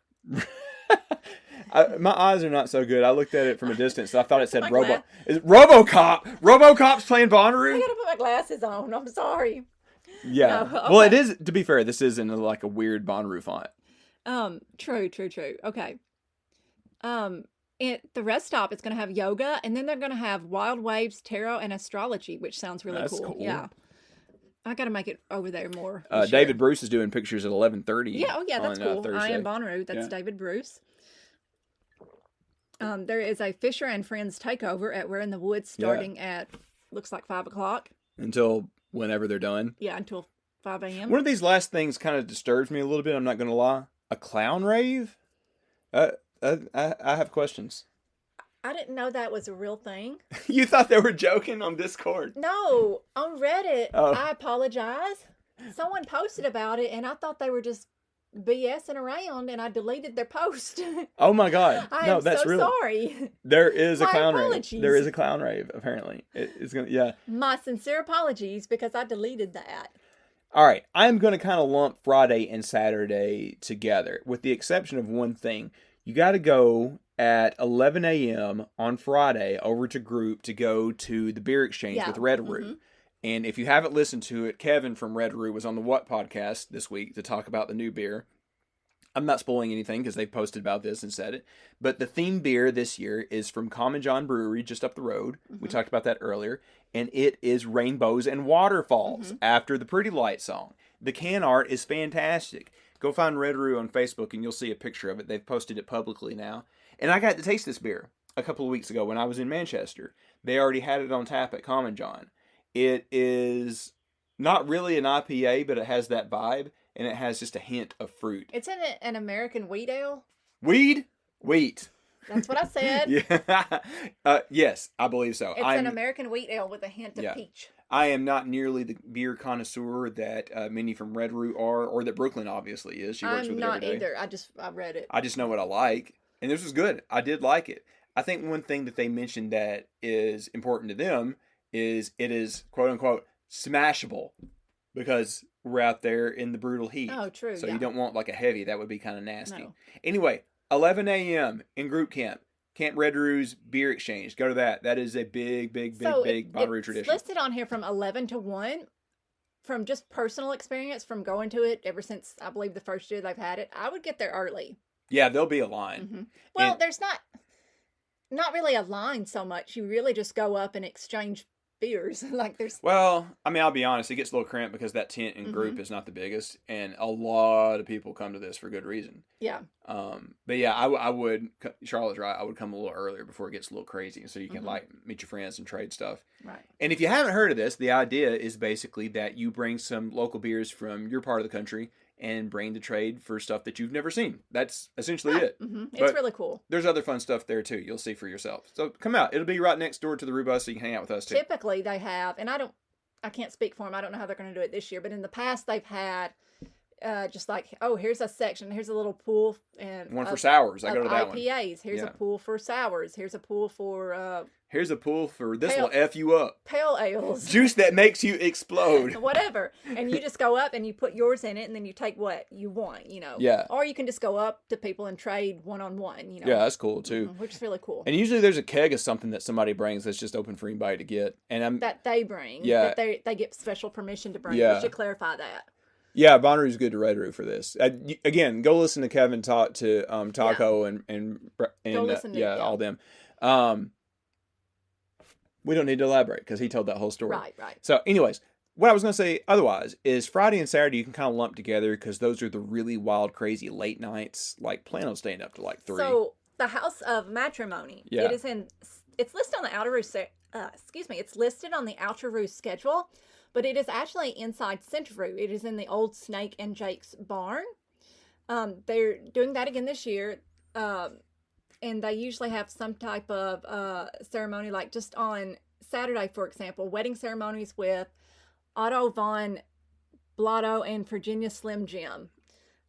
My eyes are not so good. I looked at it from a distance. So I thought it said My Robo. Is it RoboCop? RoboCop's playing Bonnaroo? I gotta put my glasses on. I'm sorry. Yeah. No, Well, okay. it is. To be fair, this is in like a weird Bonnaroo font. True. Okay. At the rest stop, it's going to have yoga, and then they're going to have wild waves, tarot, and astrology, which sounds really That's cool. cool. Yeah. I got to make it over there more. David Bruce is doing pictures at 11:30. Yeah. Oh, yeah. That's on, cool. Thursday. I am Bonnaroo. That's Yeah. David Bruce. There is a Fisher and Friends takeover at We're in the Woods starting at looks like 5:00. Until whenever they're done. Yeah, until 5 a.m. One of these last things kind of disturbs me a little bit. I'm not going to lie. A clown rave? I have questions. I didn't know that was a real thing. You thought they were joking on Discord? No, on Reddit. Oh. I apologize. Someone posted about it, and I thought they were just BSing around, and I deleted their post. Oh my God! I No, am that's so real. sorry. There is a My clown rave. apologies. There is a clown rave. Apparently, it's gonna. Yeah. My sincere apologies because I deleted that. All right, I'm going to kind of lump Friday and Saturday together, with the exception of one thing. You got to go at 11 a.m. on Friday over to Group to go to the beer exchange Yeah. with Red Roo. Mm-hmm. And if you haven't listened to it, Kevin from Red Roo was on the What podcast this week to talk about the new beer. I'm not spoiling anything because they've posted about this and said it. But the theme beer this year is from Common John Brewery just up the road. We talked about that earlier. And it is Rainbows and Waterfalls after the Pretty Light song. The can art is fantastic. Go find Red Roo on Facebook and you'll see a picture of it. They've posted it publicly now. And I got to taste this beer a couple of weeks ago when I was in Manchester. They already had it on tap at Common John. It is not really an IPA, but it has that vibe. And it has just a hint of fruit. It's in an American wheat ale. Weed? Wheat. That's what I said. Yeah. Yes, I believe so. It's an American wheat ale with a hint of peach. I am not nearly the beer connoisseur that many from Red Roo are, or that Brooklyn obviously is. She works I'm with it not every day. either. I read it. I just know what I like. And this was good. I did like it. I think one thing that they mentioned that is important to them is it is, quote unquote, smashable. Because we're out there in the brutal heat. Oh, true. So yeah. you don't want like a heavy. That would be kind of nasty. No. Anyway, 11 a.m. in group camp. Camp Red Roo's Beer Exchange. Go to that. That is a big Bonnaroo tradition. It's listed on here from 11 to 1. From just personal experience, from going to it ever since, I believe, the first year they've had it, I would get there early. Yeah, there'll be a line. Mm-hmm. Well, there's not really a line so much. You really just go up and exchange beers. Like there's. Well, I mean, I'll be honest. It gets a little cramped because that tent and group is not the biggest, and a lot of people come to this for good reason. Yeah. But yeah, I would. Charlotte's right. I would come a little earlier before it gets a little crazy, so you can like meet your friends and trade stuff. Right. And if you haven't heard of this, the idea is basically that you bring some local beers from your part of the country and bring the trade for stuff that you've never seen. That's essentially it. Mm-hmm. It's But really cool. there's other fun stuff there too. You'll see for yourself. So come out. It'll be right next door to the Roo Bus, so you can hang out with us too. Typically they have, and I can't speak for them. I don't know how they're going to do it this year, but in the past they've had just like, oh, here's a section, here's a little pool, and One for sours. I go to that one. IPAs. Here's Yeah. a pool for sours. Here's a pool for Here's a pool for this Pale- will F you up. pale ales. Juice that makes you explode. Whatever. And you just go up and you put yours in it, and then you take what you want, Yeah. Or you can just go up to people and trade one-on-one, Yeah, that's cool too. Which is really cool. And usually there's a keg of something that somebody brings that's just open for anybody to get. And That they bring. Yeah. That they get special permission to bring. Yeah. We should clarify that. yeah, Bonnaroo's good to Red Roo for this. Again, go listen to Kevin talk to Taco and listen to all them. We don't need to elaborate because he told that whole story. Right. So, anyways, what I was going to say otherwise is Friday and Saturday you can kind of lump together because those are the really wild, crazy late nights. Like, plan on staying up to like 3. So the House of Matrimony. Yeah. It's listed on the Outeroo. It's listed on the Outeroo schedule, but it is actually inside Centeroo. It is in the old Snake and Jake's barn. They're doing that again this year. And they usually have some type of ceremony, like just on Saturday, for example, wedding ceremonies with Otto Von Blotto and Virginia Slim Jim.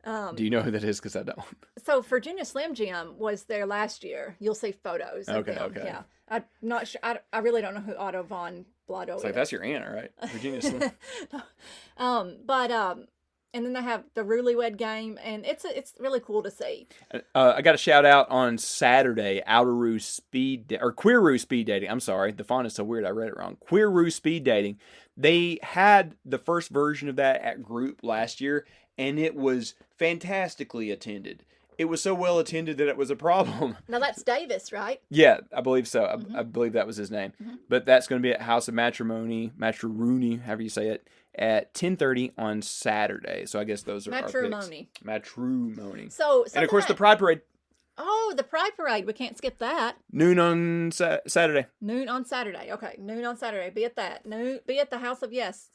Do you know who that is? Because I don't. So Virginia Slim Jim was there last year. You'll see photos of Okay, them. okay. Yeah. I'm not sure. I really don't know who Otto Von Blotto It's is. like, that's your aunt, right? Virginia Slim. And then they have the Roolywed game, and it's really cool to see. I got a shout out on Saturday, Outeroo Queeroo Speed Dating. I'm sorry, the font is so weird, I read it wrong. Queeroo Speed Dating. They had the first version of that at group last year, and it was fantastically attended. It was so well attended that it was a problem. Now that's Davis, right? Yeah, I believe so. I believe that was his name. Mm-hmm. But that's going to be at House of Matrimony, however you say it, at 10:30 on Saturday. So I guess those are Matrimony. Our picks. Matrimony. So and of course the Pride Parade. Oh, the Pride Parade. We can't skip that. Noon on Saturday. Noon on Saturday. Okay, noon on Saturday. Be at that. Be at the House of Yes.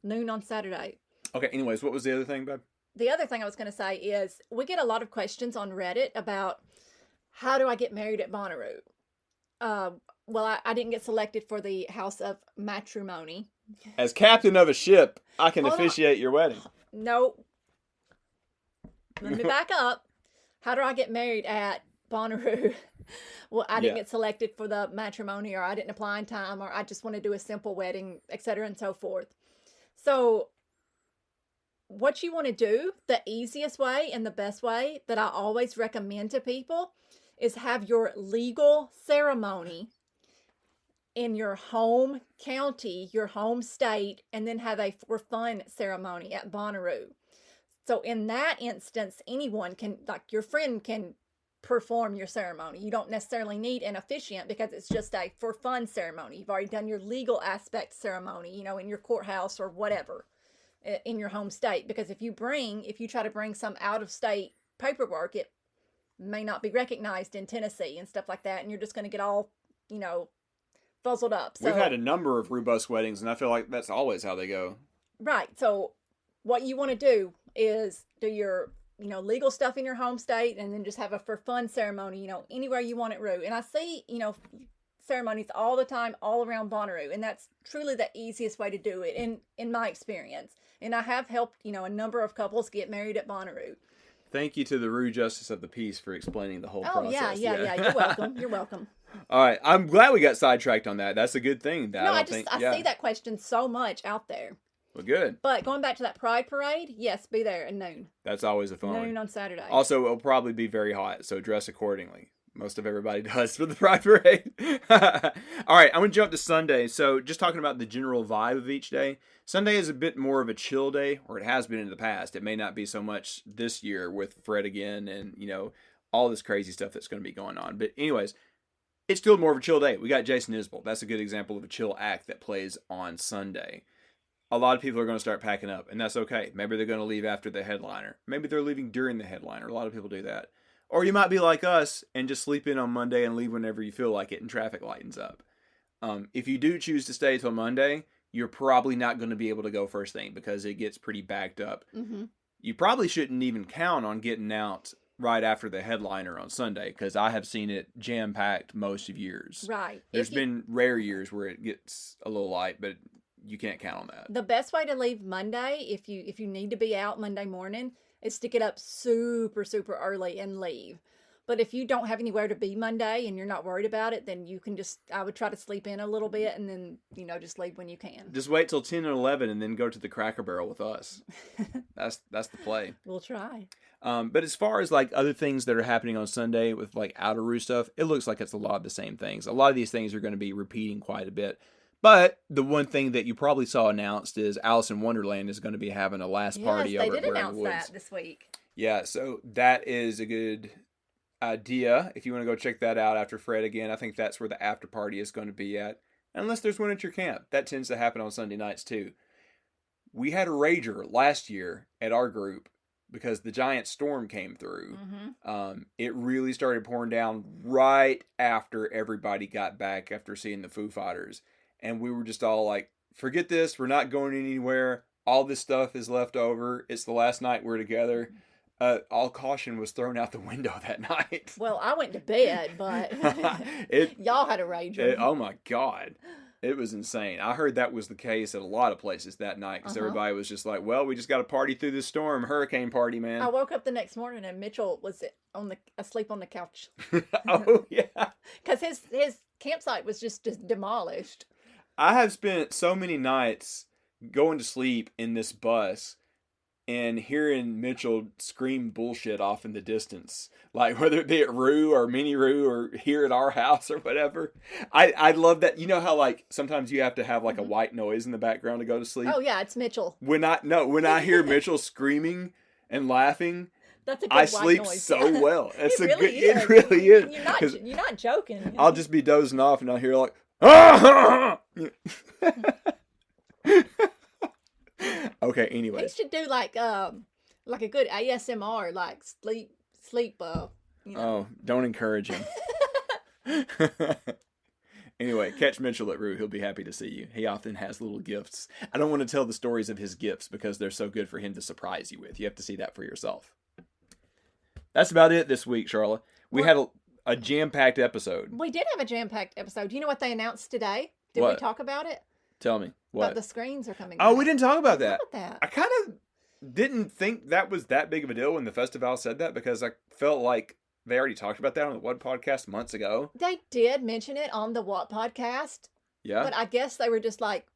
Noon on Saturday. Okay, anyways, what was the other thing, babe? The other thing I was going to say is we get a lot of questions on Reddit about how do I get married at Bonnaroo? Well, I didn't get selected for the House of Matrimony. As captain of a ship, I can Hold officiate your wedding. No. Let me back up. How do I get married at Bonnaroo? Well, I didn't get selected for the matrimony, or I didn't apply in time, or I just want to do a simple wedding, etc. and so forth. So what you want to do, the easiest way and the best way that I always recommend to people is have your legal ceremony in your home county, your home state, and then have a for fun ceremony at Bonnaroo. So in that instance, anyone can, like your friend can perform your ceremony. You don't necessarily need an officiant because it's just a for fun ceremony. You've already done your legal aspect ceremony, in your courthouse or whatever in your home state. Because if you try to bring some out of state paperwork, it may not be recognized in Tennessee and stuff like that. And you're just going to get all, fuzzled up. So, we've had a number of robust weddings, and I feel like that's always how they go. Right. So what you want to do is do your, legal stuff in your home state, and then just have a for fun ceremony, anywhere you want it, Roo. And I see, ceremonies all the time, all around Bonnaroo, and that's truly the easiest way to do it in my experience. And I have helped, a number of couples get married at Bonnaroo. Thank you to the Roo Justice of the Peace for explaining the whole process. Yeah. You're welcome. You're welcome. All right. I'm glad we got sidetracked on that. That's a good thing. I see that question so much out there. Well, good. But going back to that Pride Parade, yes, be there at noon. That's always a fun one. Noon on Saturday. Also, it'll probably be very hot, so dress accordingly. Most of everybody does for the Pride Parade. All right, I'm going to jump to Sunday. So just talking about the general vibe of each day. Sunday is a bit more of a chill day, or it has been in the past. It may not be so much this year with Fred again and, all this crazy stuff that's going to be going on. But anyways, it's still more of a chill day. We got Jason Isbell. That's a good example of a chill act that plays on Sunday. A lot of people are going to start packing up, and that's okay. Maybe they're going to leave after the headliner. Maybe they're leaving during the headliner. A lot of people do that. Or you might be like us and just sleep in on Monday and leave whenever you feel like it and traffic lightens up. If you do choose to stay till Monday, you're probably not going to be able to go first thing because it gets pretty backed up. Mm-hmm. You probably shouldn't even count on getting out right after the headliner on Sunday because I have seen it jam-packed most of years. Right. There's been rare years where it gets a little light, but you can't count on that. The best way to leave Monday, if you need to be out Monday morning, is to get up super, super early and leave. But if you don't have anywhere to be Monday and you're not worried about it, then you can I would try to sleep in a little bit and then, just leave when you can. Just wait till 10 and 11 and then go to the Cracker Barrel with us. That's the play. We'll try. But as far as like other things that are happening on Sunday with like Outeroo stuff, it looks like it's a lot of the same things. A lot of these things are going to be repeating quite a bit. But the one thing that you probably saw announced is Alice in Wonderland is going to be having a last party over at We're in the Woods. They did announce that this week. Yeah, so that is a good idea. If you want to go check that out after Fred again, I think that's where the after party is going to be at. Unless there's one at your camp. That tends to happen on Sunday nights too. We had a rager last year at our group because the giant storm came through. Mm-hmm. It really started pouring down right after everybody got back after seeing the Foo Fighters. And we were just all like, forget this. We're not going anywhere. All this stuff is left over. It's the last night we're together. All caution was thrown out the window that night. Well, I went to bed, but y'all had a rager. Oh my God. It was insane. I heard that was the case at a lot of places that night because everybody was just like, well, we just got to party through this storm. Hurricane party, man. I woke up the next morning and Mitchell was asleep on the couch. Oh, yeah. Because his campsite was just demolished. I have spent so many nights going to sleep in this bus and hearing Mitchell scream bullshit off in the distance. Like, whether it be at Roo or Mini Roo or here at our house or whatever. I love that. You know how, like, sometimes you have to have, like, a white noise in the background to go to sleep? Oh, yeah, it's Mitchell. When I hear Mitchell screaming and laughing, that's a good I white sleep noise. so well. It's It it really is. You're not joking. I'll just be dozing off and I'll hear, like, ah! Okay, anyway. He should do like a good ASMR, like sleep. Oh, don't encourage him. Anyway, catch Mitchell at Roo. He'll be happy to see you. He often has little gifts. I don't want to tell the stories of his gifts because they're so good for him to surprise you with. You have to see that for yourself. That's about it this week, Sharla. We had a jam-packed episode. We did have a jam-packed episode. Do you know what they announced today? Did we talk about it? Tell me. What? About the screens are coming Oh, back. we didn't talk about that. That. I kind of didn't think that was that big of a deal when the festival said that because I felt like they already talked about that on the What podcast months ago. They did mention it on the What podcast. Yeah. But I guess they were just like,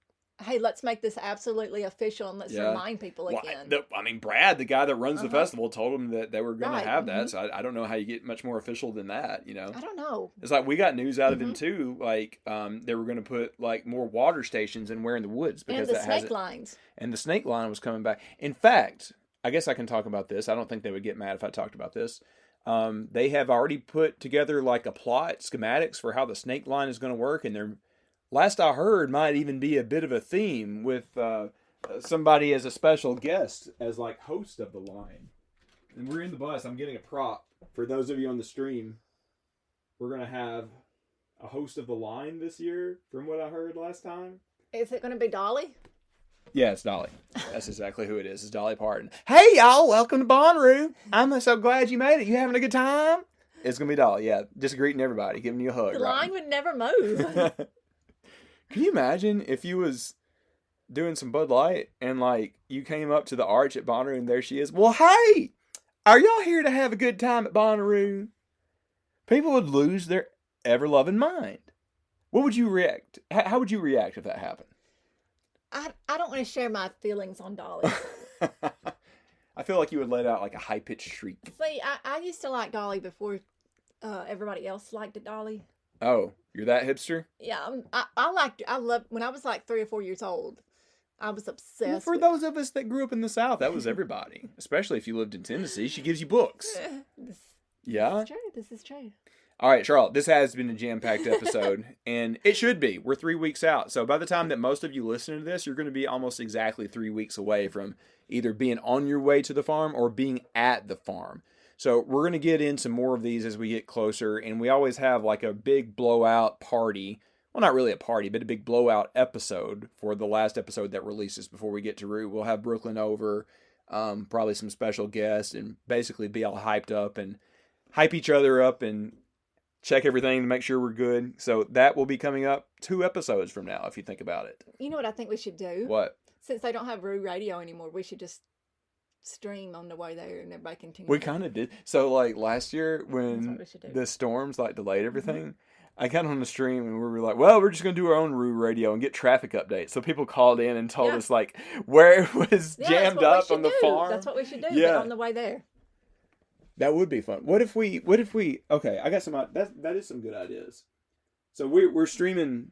hey, let's make this absolutely official and let's remind people again. I mean, Brad, the guy that runs the festival, told them that they were going to have that. So I don't know how you get much more official than that, you know? I don't know. It's like we got news out of him too. Like they were going to put like more water stations and where in the woods because and the snake lines. And the snake line was coming back. In fact, I guess I can talk about this. I don't think they would get mad if I talked about this. They have already put together like a plot, schematics for how the snake line is going to work, and they're last I heard, might even be a bit of a theme with somebody as a special guest as like host of the line. And we're in the bus. I'm getting a prop for those of you on the stream. We're gonna have a host of the line this year, from what I heard last time. Is it going to be Dolly? Yeah, it's Dolly. That's exactly who it is. It's Dolly Parton. Hey y'all, welcome to Bonnaroo. I'm so glad you made it. You having a good time? It's gonna be Dolly. Yeah, just greeting everybody, giving you a hug. The line would never move. Can you imagine if you was doing some Bud Light and like you came up to the arch at Bonnaroo and there she is? Well, hey, are y'all here to have a good time at Bonnaroo? People would lose their ever-loving mind. What would you react? How would you react if that happened? I don't want to share my feelings on Dolly. I feel like you would let out like a high-pitched shriek. See, I used to like Dolly before everybody else liked Dolly. Oh, you're that hipster? Yeah, I loved, when I was like 3 or 4 years old, I was obsessed. Well, for those of us that grew up in the South, that was everybody. Especially if you lived in Tennessee. She gives you books. Yeah? This is true. All right, Charlotte, this has been a jam-packed episode, and it should be. We're 3 weeks out. So by the time that most of you listen to this, you're going to be almost exactly 3 weeks away from either being on your way to the farm or being at the farm. So we're going to get into more of these as we get closer, and we always have like a big blowout party. Well, not really a party, but a big blowout episode for the last episode that releases before we get to Roo. We'll have Brooklyn over, probably some special guests, and basically be all hyped up and hype each other up and check everything to make sure we're good. So that will be coming up 2 episodes from now, if you think about it. You know what I think we should do? What? Since they don't have Roo Radio anymore, we should just stream on the way there and everybody continue. We kind of did. So like last year when the storms like delayed everything, I got on the stream and we were like, well, we're just going to do our own Roo Radio and get traffic updates. So people called in and told us like where it was jammed up on the farm. That's what we should do. Yeah. On the way there. That would be fun. What if we, okay, I got some, that is some good ideas. So we're streaming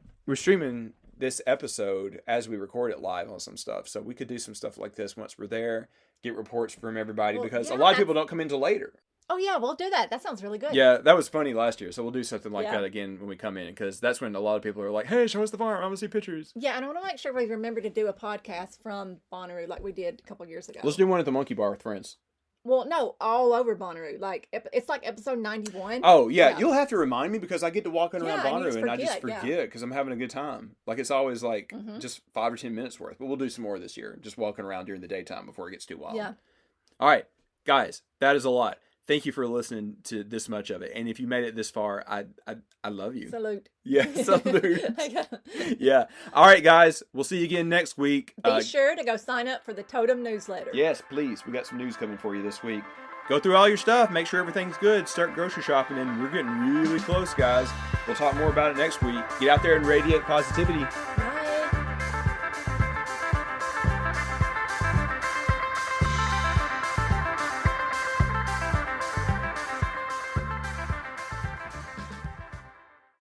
this episode as we record it live on some stuff. So we could do some stuff like this once we're there, get reports from everybody because a lot of people don't come in till later. Oh yeah, we'll do that. That sounds really good. Yeah, that was funny last year. So we'll do something like that again when we come in because that's when a lot of people are like, hey, show us the farm. I want to see pictures. Yeah, and I want to make sure we remember to do a podcast from Bonnaroo like we did a couple years ago. Let's do one at the Monkey Bar with friends. Well, no, all over Bonnaroo. Like it's like episode 91. Oh yeah. Yeah. You'll have to remind me because I get to walking around Yeah, and you Bonnaroo just and I just forget, yeah. forget because I'm having a good time. Like it's always like Mhm. just 5 or 10 minutes worth. But we'll do some more this year. Just walking around during the daytime before it gets too wild. Yeah. All right, guys, that is a lot. Thank you for listening to this much of it. And if you made it this far, I love you. Salute. Yeah, salute. Yeah. All right, guys. We'll see you again next week. Be sure to go sign up for the Totem newsletter. Yes, please. We got some news coming for you this week. Go through all your stuff. Make sure everything's good. Start grocery shopping. And we're getting really close, guys. We'll talk more about it next week. Get out there and radiate positivity.